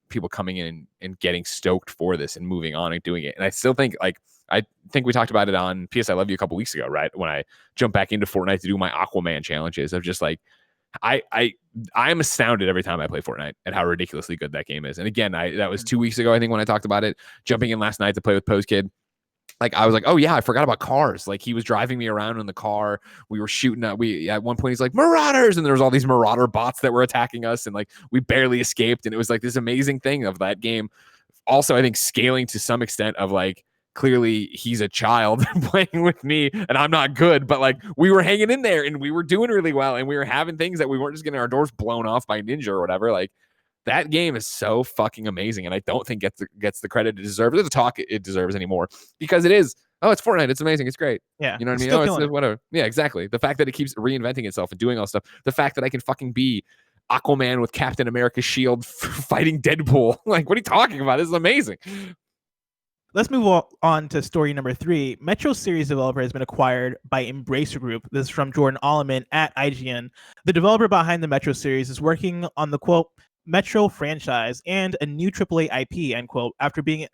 people coming in and getting stoked for this and moving on and doing it. And I still think, like, I think we talked about it on PS I Love You a couple weeks ago, right? When I jumped back into Fortnite to do my Aquaman challenges of just like, I am astounded every time I play Fortnite at how ridiculously good that game is. And again, that was 2 weeks ago, I think, when I talked about it, jumping in last night to play with Poe's kid. Like, I was like, oh yeah, I forgot about cars. Like, he was driving me around in the car. We were shooting at one point he's like, marauders, and there was all these marauder bots that were attacking us, and like we barely escaped. And it was like this amazing thing of that game. Also, I think scaling to some extent of like, clearly he's a child playing with me and I'm not good, but like we were hanging in there and we were doing really well and we were having things that we weren't just getting our doors blown off by Ninja or whatever. Like, that game is so fucking amazing, and I don't think gets the credit it deserves, or the talk it deserves anymore, because it is. Oh, it's Fortnite. It's amazing. It's great.
Yeah,
you know what I mean? Oh, it's whatever. Yeah, exactly. The fact that it keeps reinventing itself and doing all stuff. The fact that I can fucking be Aquaman with Captain America's shield fighting Deadpool. Like, what are you talking about? This is amazing.
Let's move on to story number 3. Metro series developer has been acquired by Embracer Group. This is from Jordan Oloman at IGN. The developer behind the Metro series is working on the, quote, Metro franchise and a new AAA IP, end quote, after being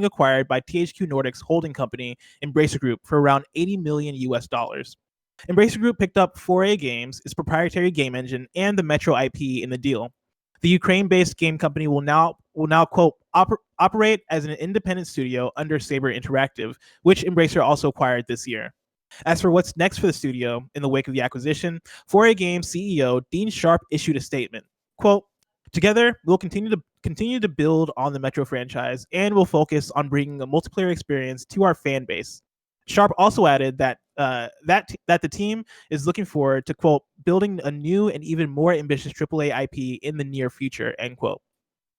acquired by THQ Nordic's holding company, Embracer Group, for around $80 million. Embracer Group picked up 4A Games, its proprietary game engine, and the Metro IP in the deal. The Ukraine-based game company will now quote, operate as an independent studio under Saber Interactive, which Embracer also acquired this year. As for what's next for the studio in the wake of the acquisition, 4A Games CEO Dean Sharp issued a statement, quote, together, we'll continue to build on the Metro franchise, and we'll focus on bringing a multiplayer experience to our fan base. Sharp also added that the team is looking forward to, quote, building a new and even more ambitious AAA IP in the near future, end quote.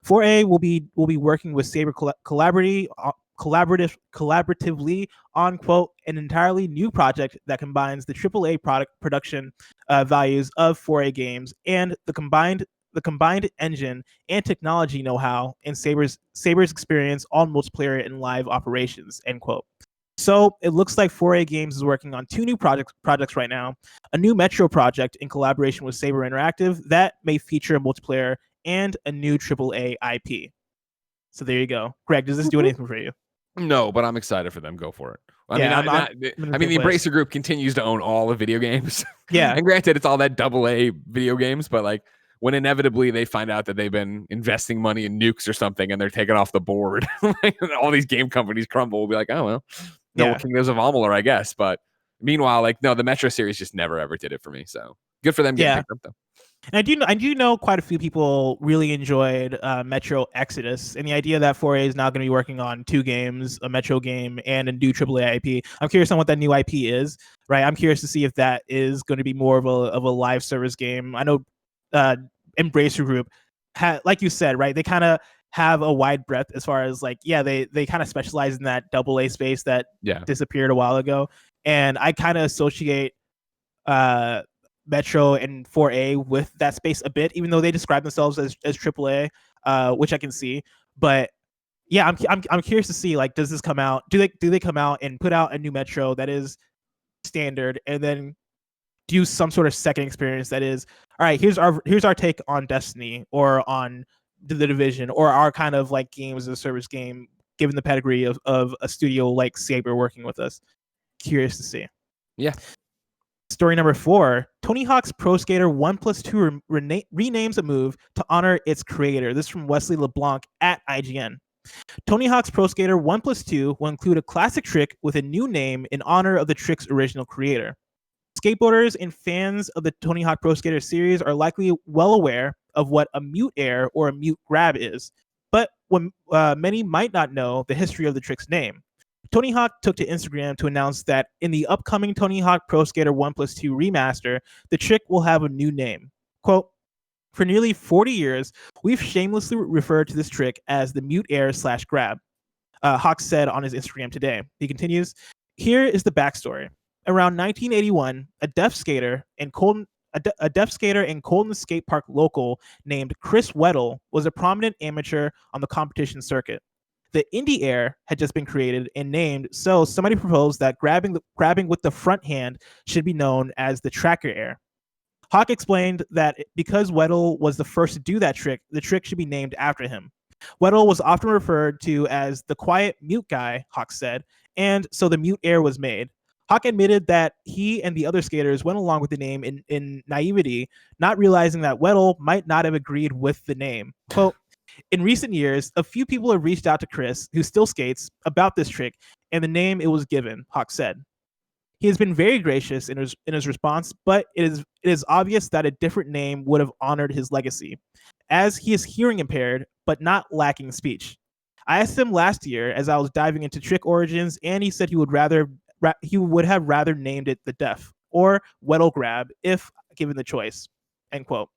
4A will be working with Saber collaboratively on, quote, an entirely new project that combines the AAA product production values of 4A Games and the combined engine and technology know-how and Saber's experience on multiplayer and live operations, end quote. So it looks like 4A Games is working on 2 new projects right now. A new Metro project in collaboration with Saber Interactive that may feature a multiplayer, and a new AAA IP. So there you go. Greg, does this do anything for you?
No, but I'm excited for them. Go for it. I mean, the Embracer Group continues to own all the video games.
Yeah.
And granted, it's all that AA video games, but like, when inevitably they find out that they've been investing money in nukes or something and they're taken off the board, all these game companies crumble, we'll be like, oh, well, no Kingdoms of Amalur, I guess. But meanwhile, like, no, the Metro series just never ever did it for me. So good for them getting picked up, though.
And I do know quite a few people really enjoyed Metro Exodus, and the idea that 4A is now going to be working on 2 games, a Metro game and a new AAA IP. I'm curious on what that new IP is, right? I'm curious to see if that is going to be more of a live service game. I know Embracer Group, like you said, right? They kind of have a wide breadth as far as like, yeah, they kind of specialize in that AA space that disappeared a while ago, and I kind of associate Metro and 4A with that space a bit, even though they describe themselves as AAA, which I can see. But yeah, I'm curious to see, like, does this come out? Do they come out and put out a new Metro that is standard, and then do some sort of second experience that is, all right, here's our take on Destiny or on the Division or our kind of like games as a service game, given the pedigree of a studio like Saber working with us. Curious to see.
Yeah.
Story number 4, Tony Hawk's Pro Skater 1+2 renames a move to honor its creator. This is from Wesley LeBlanc at IGN. Tony Hawk's Pro Skater 1+2 will include a classic trick with a new name in honor of the trick's original creator. Skateboarders and fans of the Tony Hawk Pro Skater series are likely well aware of what a mute air or a mute grab is, but many might not know the history of the trick's name. Tony Hawk took to Instagram to announce that in the upcoming Tony Hawk Pro Skater 1+2 remaster, the trick will have a new name. Quote, for nearly 40 years, we've shamelessly referred to this trick as the mute air / grab, Hawk said on his Instagram today. He continues, here is the backstory. Around 1981, a deaf skater and Colton Skate Park local named Chris Weddle was a prominent amateur on the competition circuit. The indie air had just been created and named, so somebody proposed that grabbing with the front hand should be known as the tracker air. Hawk explained that because Weddle was the first to do that trick, the trick should be named after him. Weddle was often referred to as the quiet mute guy, Hawk said, and so the mute air was made. Hawk admitted that he and the other skaters went along with the name in naivety, not realizing that Weddle might not have agreed with the name. Quote, in recent years, a few people have reached out to Chris, who still skates, about this trick and the name it was given, Hawk said. He has been very gracious in his response, but it is obvious that a different name would have honored his legacy, as he is hearing impaired, but not lacking speech. I asked him last year as I was diving into trick origins, and he said he would have rather named it the Deaf or Weddle Grab if given the choice, end quote.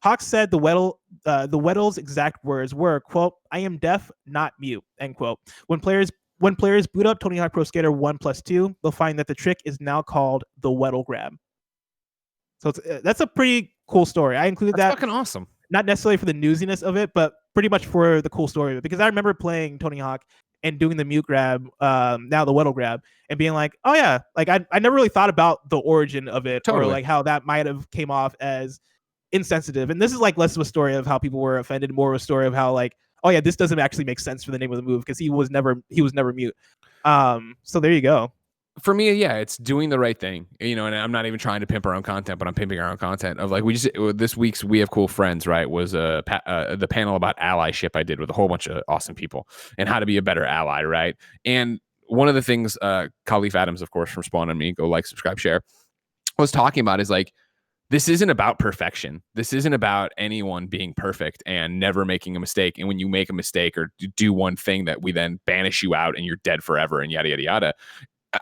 Hawk said the Weddle's exact words were, quote, I am deaf, not mute, end quote. When players boot up Tony Hawk Pro Skater 1+2, they'll find that the trick is now called the Weddle Grab. So that's a pretty cool story. I included that.
That's fucking awesome.
Not necessarily for the newsiness of it, but pretty much for the cool story of it. Because I remember playing Tony Hawk and doing the mute grab, now the Weddle Grab, and being like, oh yeah, like I never really thought about the origin of it, or like how that might have came off as insensitive. And this is like less of a story of how people were offended, more of a story of how like, oh yeah, this doesn't actually make sense for the name of the move because he was never mute. So there you go.
For me, yeah, it's doing the right thing, and I'm not even trying to pimp our own content, but I'm pimping our own content of like, this week's We Have Cool Friends, right, was the panel about allyship I did with a whole bunch of awesome people and how to be a better ally, right? And one of the things Khalif Adams, of course, from Spawn on Me, go like, subscribe, share, was talking about is like, this isn't about perfection. This isn't about anyone being perfect and never making a mistake. And when you make a mistake or do one thing that we then banish you out and you're dead forever and yada, yada, yada.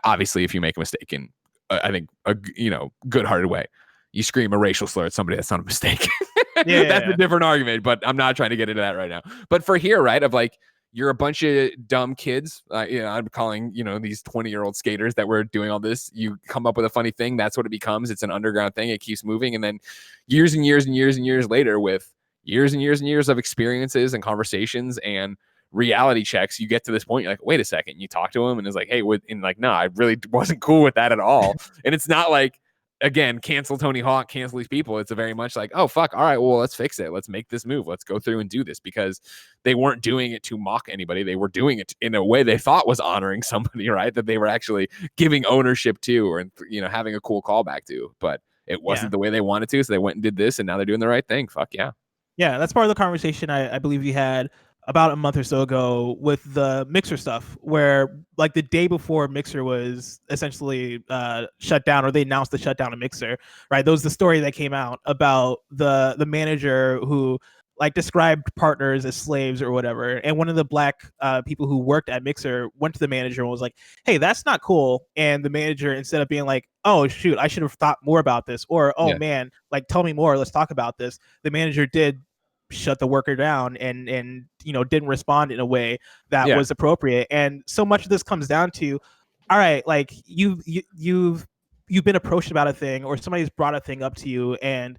Obviously, if you make a mistake in, I think, a good-hearted way, you scream a racial slur at somebody, that's not a mistake. That's a different argument, but I'm not trying to get into that right now. But for here, right, of like, you're a bunch of dumb kids. I'm calling, these 20-year-old skaters that were doing all this. You come up with a funny thing. That's what it becomes. It's an underground thing. It keeps moving. And then years and years and years and years later, with years and years and years of experiences and conversations and reality checks, you get to this point. You're like, wait a second. You talk to him and it's like, hey, no, I really wasn't cool with that at all. And it's not like, again, cancel Tony Hawk, cancel these people. It's a very much like, oh, fuck. All right, well, let's fix it. Let's make this move. Let's go through and do this, because they weren't doing it to mock anybody. They were doing it in a way they thought was honoring somebody, right? That they were actually giving ownership to, or, having a cool callback to, but it wasn't the way they wanted to. So they went and did this, and now they're doing the right thing. Fuck yeah. Yeah,
that's part of the conversation I believe we had about a month or so ago with the Mixer stuff, where like the day before Mixer was essentially shut down, or they announced the shutdown of Mixer, right? That was the story that came out about the manager who like described partners as slaves or whatever. And one of the black people who worked at Mixer went to the manager and was like, hey, that's not cool. And the manager, instead of being like, oh shoot, I should have thought more about this, or oh man, like tell me more, let's talk about this, the manager did shut the worker down and didn't respond in a way that was appropriate. And so much of this comes down to, all right, like you've been approached about a thing, or somebody's brought a thing up to you, and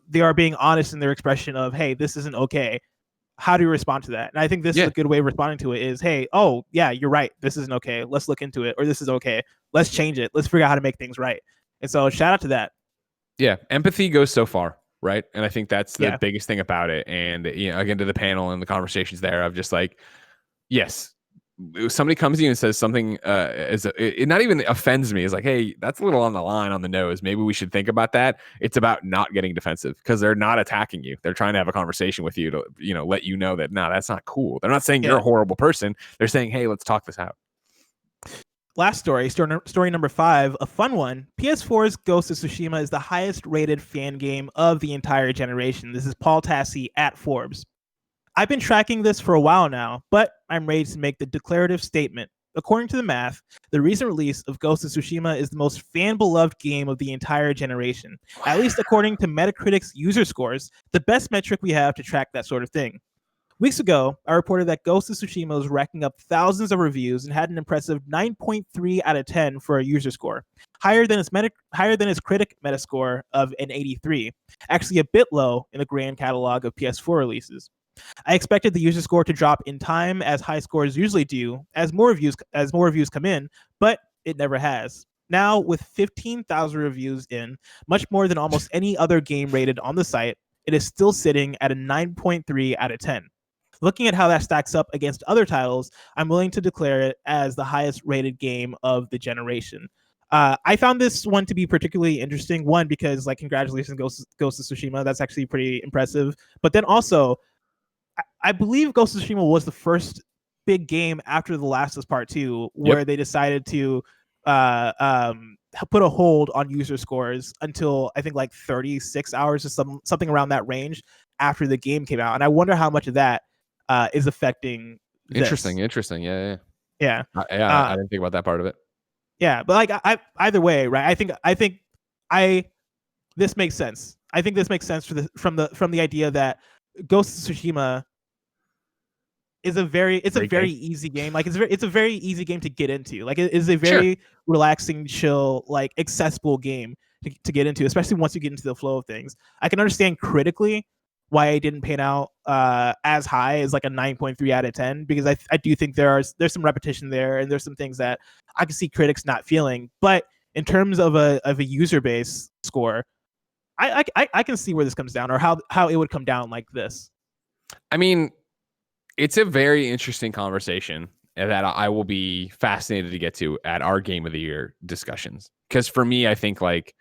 they are being honest in their expression of, hey, this isn't okay. How do you respond to that? And I think this is a good way of responding to it is, hey, oh yeah, you're right, this isn't okay, let's look into it, or this is okay, let's change it, let's figure out how to make things right. And so shout out to that.
Empathy goes so far, right? And I think that's the biggest thing about it. And again, to the panel and the conversations there of just like, yes, somebody comes to you and says something it not even offends me, is like, hey, that's a little on the line, on the nose, maybe we should think about that. It's about not getting defensive, because they're not attacking you. They're trying to have a conversation with you to, you know, let you know that no, that's not cool. They're not saying you're a horrible person. They're saying, hey, let's talk this out.
Last story number 5, a fun one. PS4's Ghost of Tsushima is the highest rated fan game of the entire generation. This is Paul Tassi at Forbes. I've been tracking this for a while now, but I'm ready to make the declarative statement. According to the math, the recent release of Ghost of Tsushima is the most fan-beloved game of the entire generation. At least according to Metacritic's user scores, the best metric we have to track that sort of thing. Weeks ago, I reported that Ghost of Tsushima was racking up thousands of reviews and had an impressive 9.3 out of 10 for a user score, higher than its critic Metascore of an 83, actually a bit low in the grand catalog of PS4 releases. I expected the user score to drop in time, as high scores usually do, as more reviews come in, but it never has. Now, with 15,000 reviews in, much more than almost any other game rated on the site, it is still sitting at a 9.3 out of 10. Looking at how that stacks up against other titles, I'm willing to declare it as the highest rated game of the generation. I found this one to be particularly interesting. One, because like, congratulations, Ghost of Tsushima. That's actually pretty impressive. But then also, I believe Ghost of Tsushima was the first big game after The Last of Us Part 2 where they decided to put a hold on user scores until I think like 36 hours or something around that range after the game came out. And I wonder how much of that is affecting this.
Interesting. Yeah.
I
didn't think about that part of it.
Yeah, but like, I either way, right? I think this makes sense. I think this makes sense from the idea that Ghost of Tsushima is a very easy game. Like, it's a very easy game to get into. Like, it is a very relaxing, chill, like accessible game to get into, especially once you get into the flow of things. I can understand critically why I didn't pan out as high as like a 9.3 out of 10, because I do think there's some repetition there, and there's some things that I can see critics not feeling. But in terms of a user base score, I can see where this comes down, or how it would come down like this.
I mean, it's a very interesting conversation that I will be fascinated to get to at our Game of the Year discussions. Because for me, I think, like,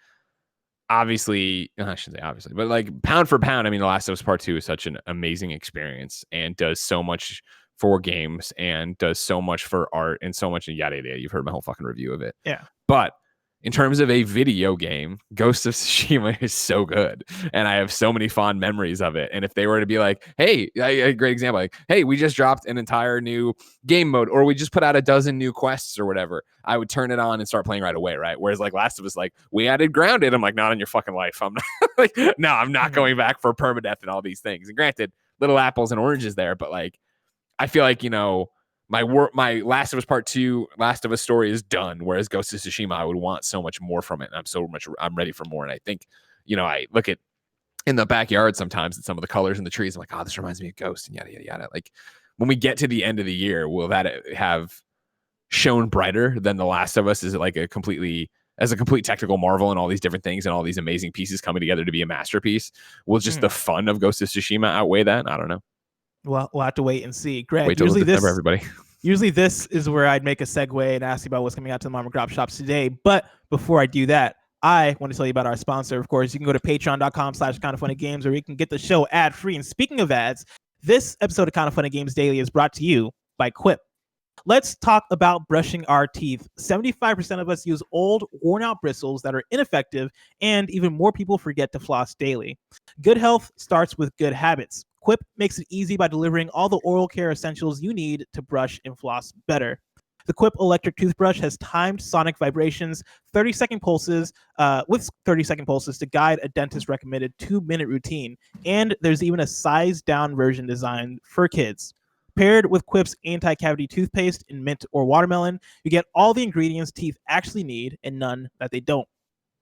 obviously, I shouldn't say obviously, but like, pound for pound, I mean, The Last of Us Part 2 is such an amazing experience and does so much for games and does so much for art and so much yada yada. You've heard my whole fucking review of it.
Yeah.
But in terms of a video game, Ghost of Tsushima is so good, and I have so many fond memories of it. And if they were to be like, hey, a great example, like, hey, we just dropped an entire new game mode, or we just put out a dozen new quests or whatever, I would turn it on and start playing right away, right? Whereas like Last of Us, like, we added Grounded. I'm like, not on your fucking life. I'm not like, no, I'm not going back for permadeath and all these things. And granted, little apples and oranges there, but like, I feel like, you know, my Last of Us Part 2, Last of Us story is done. Whereas Ghost of Tsushima, I would want so much more from it. And I'm ready for more. And I think, you know, I look at in the backyard sometimes at some of the colors in the trees. I'm like, oh, this reminds me of Ghost, and yada, yada, yada. Like, when we get to the end of the year, will that have shown brighter than The Last of Us? Is it like a complete technical marvel and all these different things and all these amazing pieces coming together to be a masterpiece? Will just the fun of Ghost of Tsushima outweigh that? I don't know.
Well, we'll have to wait and see. Greg,
wait till December, everybody.
Usually this is where I'd make a segue and ask you about what's coming out to the mom and pop shops today. But before I do that, I want to tell you about our sponsor. Of course, you can go to patreon.com/kindoffunnygames, where you can get the show ad-free. And speaking of ads, this episode of Kind of Funny Games Daily is brought to you by QUIP. Let's talk about brushing our teeth. 75% of us use old, worn-out bristles that are ineffective, and even more people forget to floss daily. Good health starts with good habits. QUIP makes it easy by delivering all the oral care essentials you need to brush and floss better. The QUIP electric toothbrush has timed sonic vibrations, 30-second pulses, with 30-second pulses to guide a dentist-recommended 2-minute routine. And there's even a sized-down version designed for kids. Paired with QUIP's anti-cavity toothpaste in mint or watermelon, you get all the ingredients teeth actually need and none that they don't.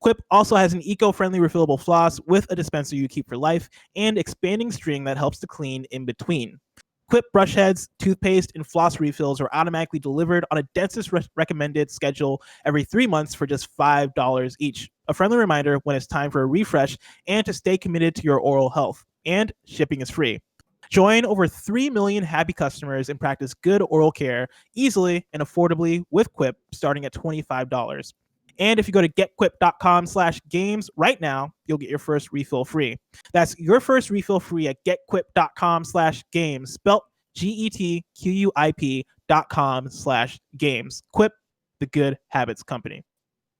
QUIP also has an eco-friendly refillable floss with a dispenser you keep for life and expanding string that helps to clean in between. QUIP brush heads, toothpaste, and floss refills are automatically delivered on a dentist-recommended schedule every 3 months for just $5 each. A friendly reminder when it's time for a refresh and to stay committed to your oral health. And shipping is free. Join over 3 million happy customers and practice good oral care easily and affordably with QUIP starting at $25. And if you go to getquip.com/games right now, you'll get your first refill free. That's your first refill free at getquip.com/games, spelt GETQUIP.com/games. QUIP, the good habits company.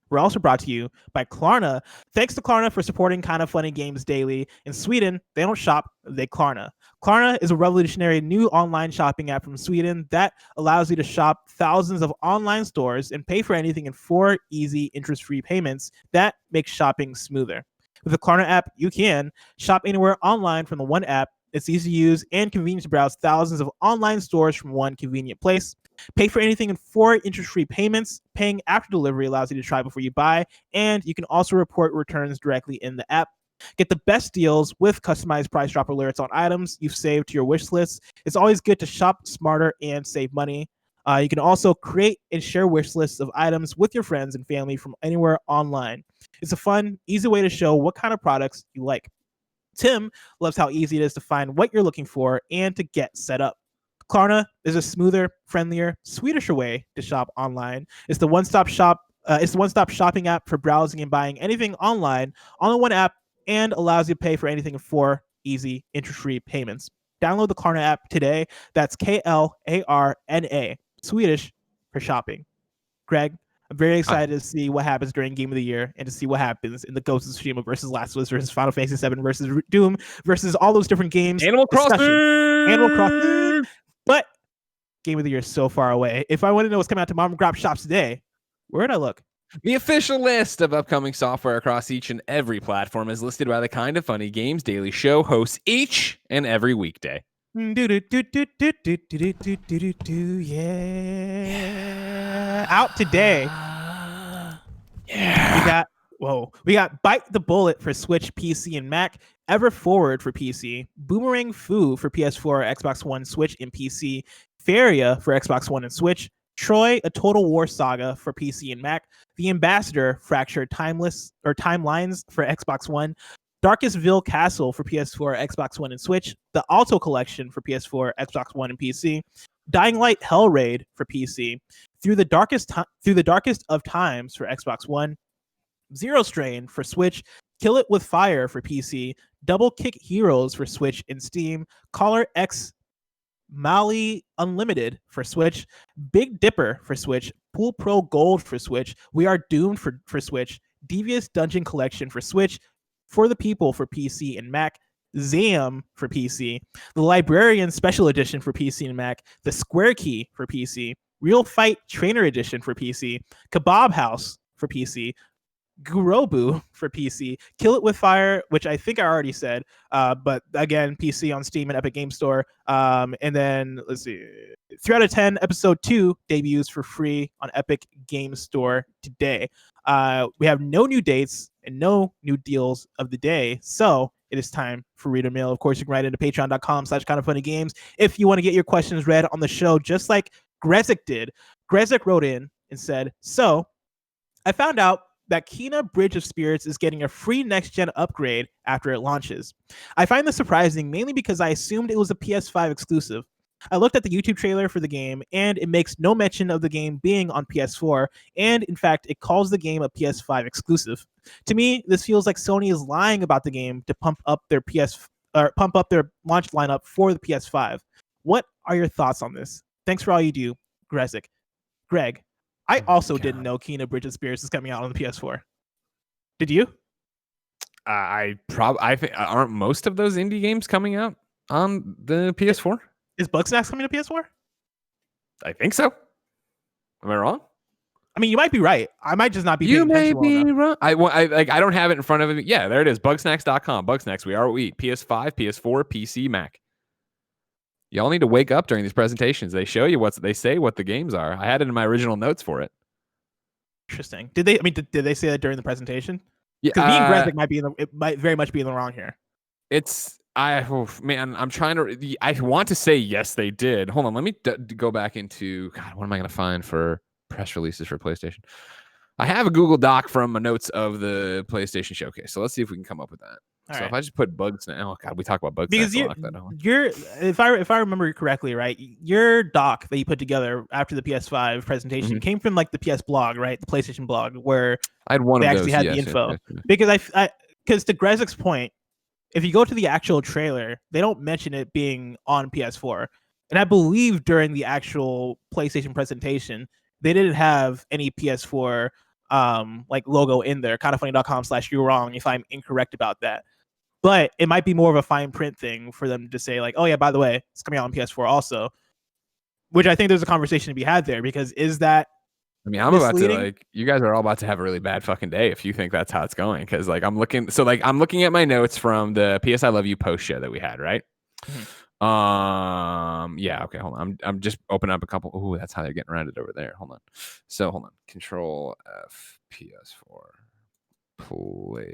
We're also brought to you by KLARNA. Thanks to KLARNA for supporting Kind of Funny Games Daily. In Sweden, they don't shop, they KLARNA. KLARNA is a revolutionary new online shopping app from Sweden that allows you to shop thousands of online stores and pay for anything in 4 easy interest-free payments that make shopping smoother. With the KLARNA app, you can shop anywhere online from the one app. It's easy to use and convenient to browse thousands of online stores from one convenient place. Pay for anything in 4 interest-free payments. Paying after delivery allows you to try before you buy, and you can also report returns directly in the app. Get the best deals with customized price drop alerts on items you've saved to your wish list. It's always good to shop smarter and save money. You can also create and share wish lists of items with your friends and family from anywhere online. It's a fun, easy way to show what kind of products you like. Tim loves how easy it is to find what you're looking for and to get set up. KLARNA is a smoother, friendlier, Swedish way to shop online. It's the one-stop shop. It's the one-stop shopping app for browsing and buying anything online on the one app, and allows you to pay for anything in 4 easy interest-free payments. Download the KLARNA app today. That's KLARNA, Swedish for shopping. Greg, I'm very excited to see what happens during Game of the Year and to see what happens in the Ghost of Tsushima versus Last of Us versus Final Fantasy VII versus Doom versus all those different games.
Animal Crossing.
But Game of the Year is so far away. If I want to know what's coming out to mom and grab shops today, where would I look?
The official list of upcoming software across each and every platform is listed by the Kind of Funny Games Daily Show hosts each and every weekday.
Yeah. Out today.
Yeah.
We got Bite the Bullet for Switch, PC, and Mac, Ever Forward for PC, Boomerang Fu for PS4, Xbox One, Switch, and PC, Feria for Xbox One and Switch, Troy, A Total War Saga for PC and Mac, The Ambassador, Fractured Timelines for Xbox One, Darkestville Castle for PS4, Xbox One, and Switch, The Alto Collection for PS4, Xbox One, and PC, Dying Light Hellraid for PC, Through the Darkest of Times for Xbox One, Zero Strain for Switch, Kill It With Fire for PC, Double Kick Heroes for Switch and Steam, Caller X Mali Unlimited for Switch, Big Dipper for Switch, Pool Pro Gold for Switch, We Are Doomed for Switch, Devious Dungeon Collection for Switch, For the People for PC and Mac, Zam for PC, The Librarian Special Edition for PC and Mac, The Square Key for PC, Real Fight Trainer Edition for PC, Kebab House for PC, Gurobu for PC, Kill It With Fire, which I think I already said, but again, PC on Steam and Epic Game Store. And then let's see, 3 out of 10 episode 2 debuts for free on Epic Game Store today. We have no new dates and no new deals of the day, so it is time for reader mail. Of course, you can write into patreon.com/kindoffunnygames if you want to get your questions read on the show, just like Grezick did. Grezick wrote in and said, so I found out that Kena Bridge of Spirits is getting a free next-gen upgrade after it launches. I find this surprising, mainly because I assumed it was a PS5 exclusive. I looked at the YouTube trailer for the game, and it makes no mention of the game being on PS4, and in fact, it calls the game a PS5 exclusive. To me, this feels like Sony is lying about the game to pump up their launch lineup for the PS5. What are your thoughts on this? Thanks for all you do, Grezick. Greg, I also didn't know Kena Bridge of Spirits is coming out on the PS4. Did you?
I think aren't most of those indie games coming out on the PS4?
Is Bugsnax coming to PS4?
I think so. Am I wrong?
I mean, you might be right. I might just not be.
You may be wrong. I don't have it in front of me. Yeah, there it is. Bugsnax.com. Bugsnax. We are what we eat. PS5, PS4, PC, Mac. Y'all need to wake up during these presentations. They show you they say what the games are. I had it in my original notes for it.
Interesting. Did they say that during the presentation?
Yeah.
Because me and Grezick might very much be in the wrong here.
I'm trying to. I want to say yes, they did. Hold on, let me go back into. God, what am I going to find for press releases for PlayStation? I have a Google Doc from my notes of the PlayStation Showcase, so let's see if we can come up with that.
All
so
right.
If I just put Bugsnax, oh god, we talk about Bugsnax
because
a lot.
you're if I remember correctly, right? Your doc that you put together after the PS5 presentation came from like the PS blog, right? The PlayStation blog, where
I had one
they
of
actually
those,
had the info. Because because to Grezick's point, if you go to the actual trailer, they don't mention it being on PS4, and I believe during the actual PlayStation presentation, they didn't have any PS4 like logo in there. Kindafunny.com/you're wrong if I'm incorrect about that. But it might be more of a fine print thing for them to say, like, oh yeah, by the way, it's coming out on PS4 also. Which I think there's a conversation to be had there, because is that
I mean, I'm misleading? About to you guys are all about to have a really bad fucking day if you think that's how it's going. Because like I'm looking at my notes from the PS I Love You post show that we had, right? Yeah, okay, hold on. I'm just opening up a couple. Oh, that's how they're getting around it over there. Hold on. Control F PS4 PlayStation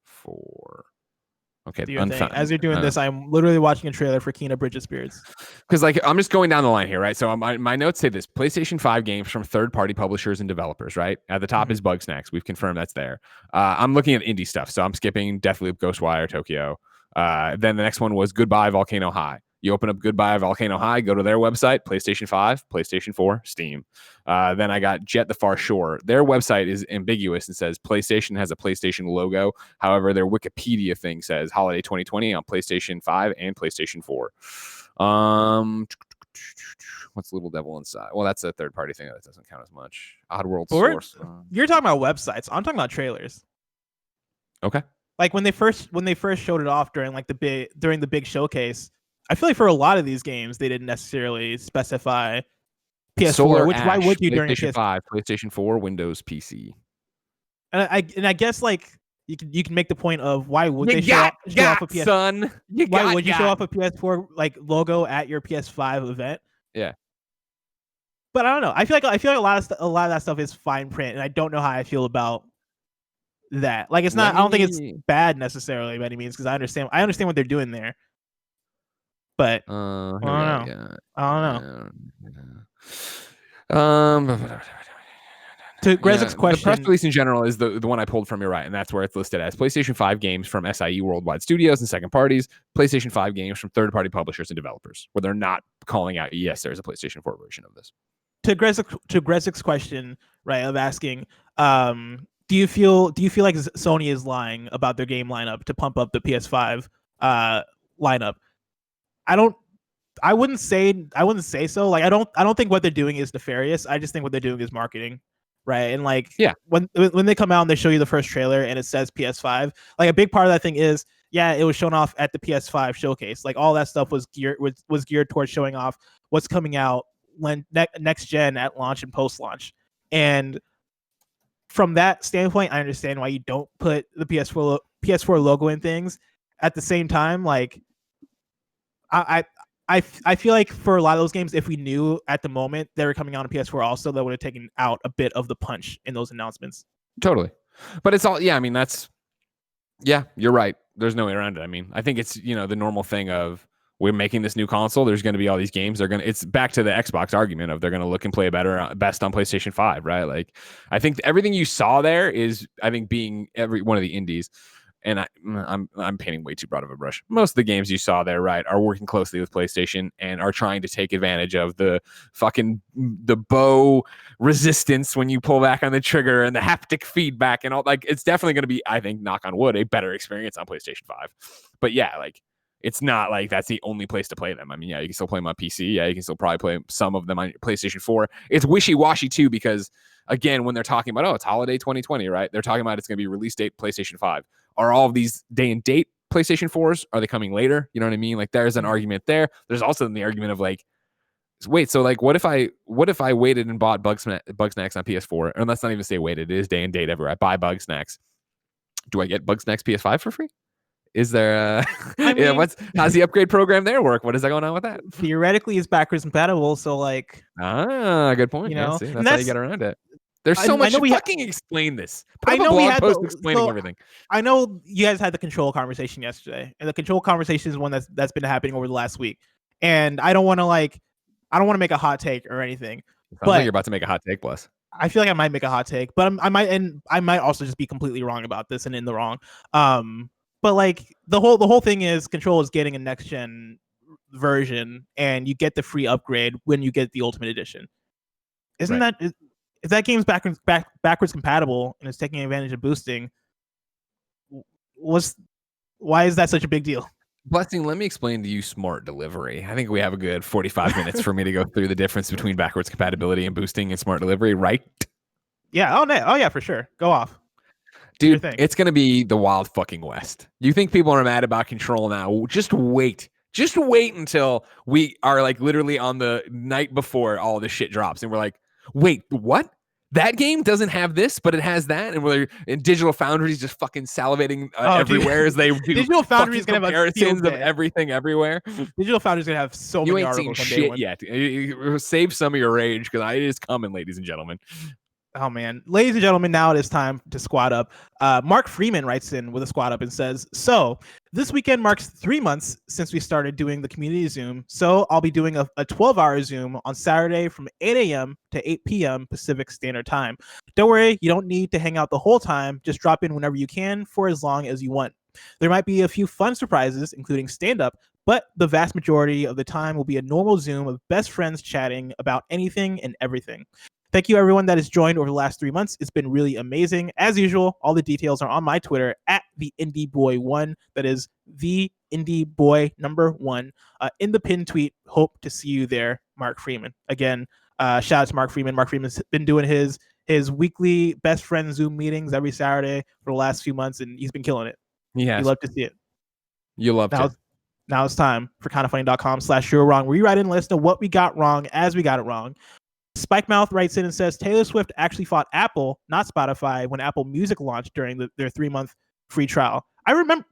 4. Okay,
as you're doing this, I'm literally watching a trailer for Kena Bridge of Spirits.
Because like I'm just going down the line here, right? So my notes say this: PlayStation 5 games from third-party publishers and developers, right? At the top is Bugsnax. We've confirmed that's there. I'm looking at indie stuff, so I'm skipping Deathloop, Ghostwire, Tokyo. Then the next one was Goodbye Volcano High. You open up Goodbye Volcano High, go to their website, PlayStation 5, PlayStation 4, Steam. Then I got Jet the Far Shore. Their website is ambiguous and says PlayStation has a PlayStation logo. However, their Wikipedia thing says Holiday 2020 on PlayStation 5 and PlayStation 4. What's Little Devil Inside? Well, that's a third-party thing that doesn't count as much. Oddworld Source.
You're talking about websites. I'm talking about trailers.
Okay.
Like when they first showed it off during the big showcase, I feel like for a lot of these games they didn't necessarily specify PS4.
Solar
which
Ash,
why would you during
PlayStation 5, PlayStation 4, Windows PC?
And I guess like you can make the point of why would they show off a PS?
Son,
why would you show off a PS4 like logo at your PS5 event?
Yeah.
But I don't know. I feel like a lot of that stuff is fine print, and I don't know how I feel about that. Like it's not. I don't think it's bad necessarily by any means, because I understand what they're doing there. But I don't know. To Grezick's question,
the press release in general is the one I pulled from. You're right, and that's where it's listed as PlayStation 5 games from SIE Worldwide Studios and second parties, PlayStation 5 games from third-party publishers and developers, where they're not calling out, yes, there's a PlayStation 4 version of this.
To Grezick's question, right, of asking, do you feel like Sony is lying about their game lineup to pump up the PS5 lineup? I wouldn't say so. Like I don't think what they're doing is nefarious. I just think what they're doing is marketing, right? And like when they come out and they show you the first trailer and it says PS5, like a big part of that thing is it was shown off at the PS5 showcase. Like all that stuff was geared towards showing off what's coming out when next gen at launch and post launch. And from that standpoint, I understand why you don't put the PS4 logo in things. At the same time, like I feel like for a lot of those games, if we knew at the moment they were coming out on PS4 also, that would have taken out a bit of the punch in those announcements.
Totally. But it's all, I mean, you're right. There's no way around it. I mean, I think it's, the normal thing of we're making this new console. There's going to be all these games. It's back to the Xbox argument of they're going to look and play best on PlayStation 5, right? Like, I think everything you saw there is, I think, being every one of the indies. And I'm painting way too broad of a brush. Most of the games you saw there, right, are working closely with PlayStation and are trying to take advantage of the bow resistance when you pull back on the trigger and the haptic feedback and all. Like, it's definitely going to be, I think, knock on wood, a better experience on PlayStation 5. But yeah, like, it's not like that's the only place to play them. I mean, you can still play them on PC. Yeah, you can still probably play some of them on PlayStation 4. It's wishy-washy too, because again, when they're talking about, it's holiday 2020, right? They're talking about it's going to be release date PlayStation 5. Are all of these day and date PlayStation 4s? Are they coming later? You know what I mean? Like, there's an argument there. There's also the argument of like, wait, so like, what if I waited and bought Bugsnax on PS4? And let's not even say waited. It is day and date everywhere. I buy Bugsnax. Do I get Bugsnax PS5 for free? Is there how's the upgrade program there work? What is that going on with that?
Theoretically, it's backwards compatible. So like,
good point. That's how you get around it. There's so much. Fucking explain this.
I know we had
explaining everything.
I know you guys had the control conversation yesterday, and the control conversation is one that's been happening over the last week. And I don't want to make a hot take or anything.
Sounds like you're about to make a hot take, Bless.
I feel like I might make a hot take, but I might also just be completely wrong about this and in the wrong. But like the whole thing is Control is getting a next gen version, and you get the free upgrade when you get the Ultimate Edition. Isn't that if that game's backwards compatible and it's taking advantage of boosting? Why is that such a big deal?
Blessing, let me explain to you smart delivery. I think we have a good 45 minutes for me to go through the difference between backwards compatibility and boosting and smart delivery, right?
Yeah. Oh yeah, for sure. Go off.
Dude, it's going to be the wild fucking West. You think people are mad about Control now? Just wait. Just wait until we are like literally on the night before all this shit drops. And we're like, wait, what? That game doesn't have this, but it has that, and Digital Foundry's just fucking salivating everywhere as they do.
Digital Foundry's gonna have
comparisons of everything everywhere.
Digital Foundry's gonna have so many articles.
You ain't seen shit yet. Save some of your rage because it is coming, ladies and gentlemen.
Oh man, ladies and gentlemen, now it is time to squad up. Mark Freeman writes in with a squad up and says, "So this weekend marks 3 months since we started doing the community Zoom. So I'll be doing a 12-hour Zoom on Saturday from 8 a.m. to 8 p.m. Pacific Standard Time. Don't worry, you don't need to hang out the whole time. Just drop in whenever you can for as long as you want. There might be a few fun surprises, including stand-up, but the vast majority of the time will be a normal Zoom of best friends chatting about anything and everything. Thank you, everyone that has joined over the last 3 months. It's been really amazing. As usual, all the details are on my Twitter at @TheIndieBoy1. That is the IndieBoy1. In the pinned tweet. Hope to see you there, Mark Freeman. Again, shout out to Mark Freeman. Mark Freeman's been doing his weekly best friend Zoom meetings every Saturday for the last few months, and he's been killing it.
Yeah,
you love to see it.
You love to.
Now it's time for kindafunny.com/you're wrong, where you write in and let us know what we got wrong as we got it wrong. Spikemouth writes in and says Taylor Swift actually fought Apple, not Spotify, when Apple Music launched during their 3-month free trial. I remember.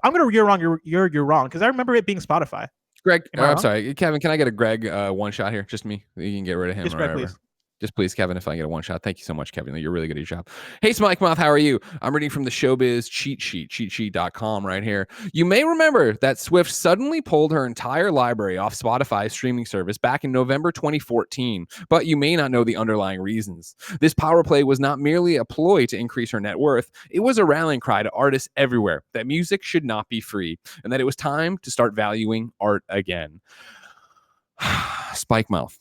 I'm gonna you're wrong. You're wrong because I remember it being Spotify.
Greg, I'm sorry, Kevin. Can I get a Greg one shot here? Just me. You can get rid of him.
Just Greg, please.
Just please, Kevin, if I get a one shot. Thank you so much, Kevin. You're really good at your job. Hey, Spikemouth, how are you? I'm reading from the Showbiz cheat sheet, cheatsheet.com right here. You may remember that Swift suddenly pulled her entire library off Spotify's streaming service back in November 2014, but you may not know the underlying reasons. This power play was not merely a ploy to increase her net worth. It was a rallying cry to artists everywhere that music should not be free and that it was time to start valuing art again. Spikemouth.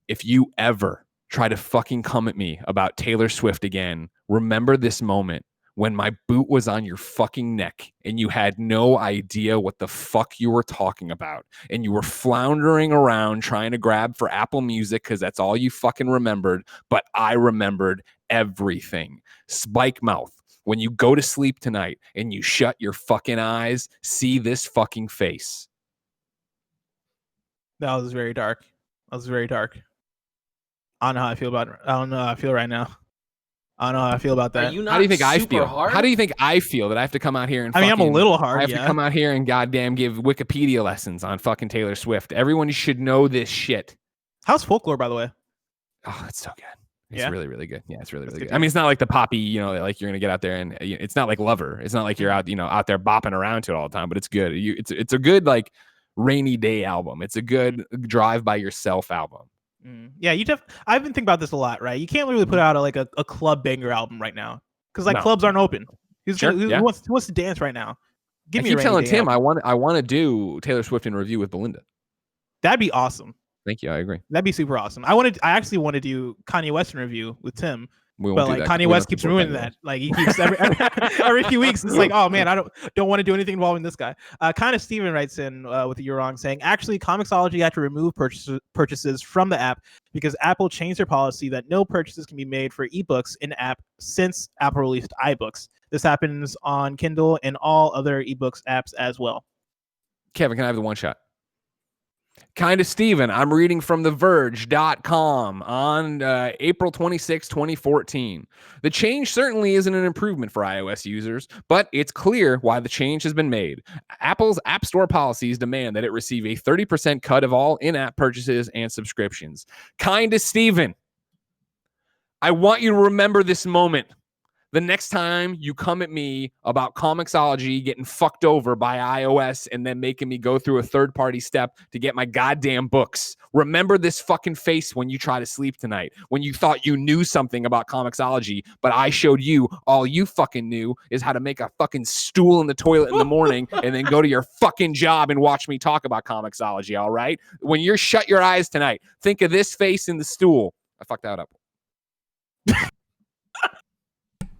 If you ever try to fucking come at me about Taylor Swift again, remember this moment when my boot was on your fucking neck and you had no idea what the fuck you were talking about. And you were floundering around trying to grab for Apple Music because that's all you fucking remembered. But I remembered everything. Spikemouth, when you go to sleep tonight and you shut your fucking eyes, see this fucking face.
That was very dark. I don't know how I feel about it. I don't know how I feel right now. I don't know how I feel about that.
Are you not
how do you think I feel?
hard?
How do you think I feel that I have to come out here and
I'm a little hard.
I have to come out here and goddamn give Wikipedia lessons on fucking Taylor Swift. Everyone should know this shit.
How's Folklore, by the way?
Oh, it's so good. It's really, really good. Yeah, it's really, really good.
Too.
I mean, it's not like the poppy, like you're gonna get out there and it's not like Lover. It's not like you're out there bopping around to it all the time. But it's good. It's a good like rainy day album. It's a good drive by yourself album.
Yeah, I've been thinking about this a lot, right? You can't really put out a club banger album right now because clubs aren't open. Who wants to dance right now?
I keep telling Tim I want to do Taylor Swift in review with Belinda.
That'd be awesome.
Thank you. I agree.
That'd be super awesome. I actually want to do Kanye West in review with Tim. But like Kanye West keeps ruining that. Like he keeps every few weeks. It's like, oh man, I don't want to do anything involving this guy. Kind of Steven writes in with a you're wrong saying, actually, Comixology had to remove purchases from the app because Apple changed their policy that no purchases can be made for ebooks in app since Apple released iBooks. This happens on Kindle and all other ebooks apps as well.
Kevin, can I have the one shot? Kind of Steven, I'm reading from TheVerge.com on April 26, 2014. The change certainly isn't an improvement for iOS users, but it's clear why the change has been made. Apple's App Store policies demand that it receive a 30% cut of all in-app purchases and subscriptions. Kind of Steven, I want you to remember this moment. the next time you come at me about Comixology getting fucked over by iOS and then making me go through a third-party step to get my goddamn books, remember this fucking face when you try to sleep tonight, when you thought you knew something about Comixology, but I showed you all you fucking knew is how to make a fucking stool in the toilet in the morning and then go to your fucking job and watch me talk about Comixology, all right? When you're shut your eyes tonight, think of this face in the stool. I fucked that up.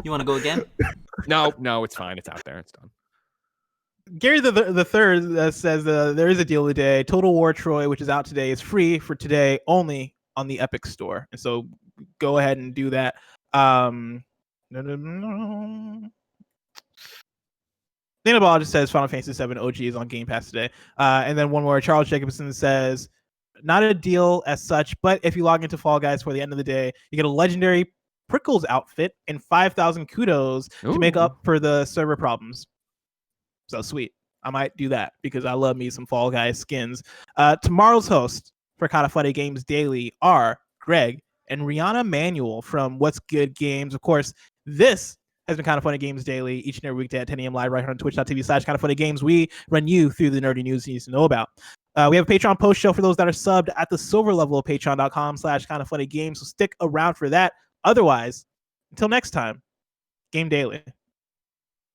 You want to go again?
No, it's fine. It's out there. It's done.
Gary the third says there is a deal today. Total War Troy, which is out today, is free for today only on the Epic Store, and so go ahead and do that. Dana Ball just says Final Fantasy VII OG is on Game Pass today, and then one more. Charles Jacobson says not a deal as such, but if you log into Fall Guys for the end of the day, you get a legendary Prickles outfit and 5,000 kudos to make up for the server problems. So sweet. I might do that because I love me some Fall Guys skins. Tomorrow's hosts for Kind of Funny Games Daily are Greg and Rihanna Manuel from What's Good Games. Of course, this has been Kind of Funny Games Daily each and every weekday at 10 a.m. live right here on twitch.tv/Kind of Funny Games. We run you through the nerdy news you need to know about. We have a Patreon post show for those that are subbed at the silver level of patreon.com/Kind of Funny Games. So stick around for that. Otherwise, until next time, Game Daily.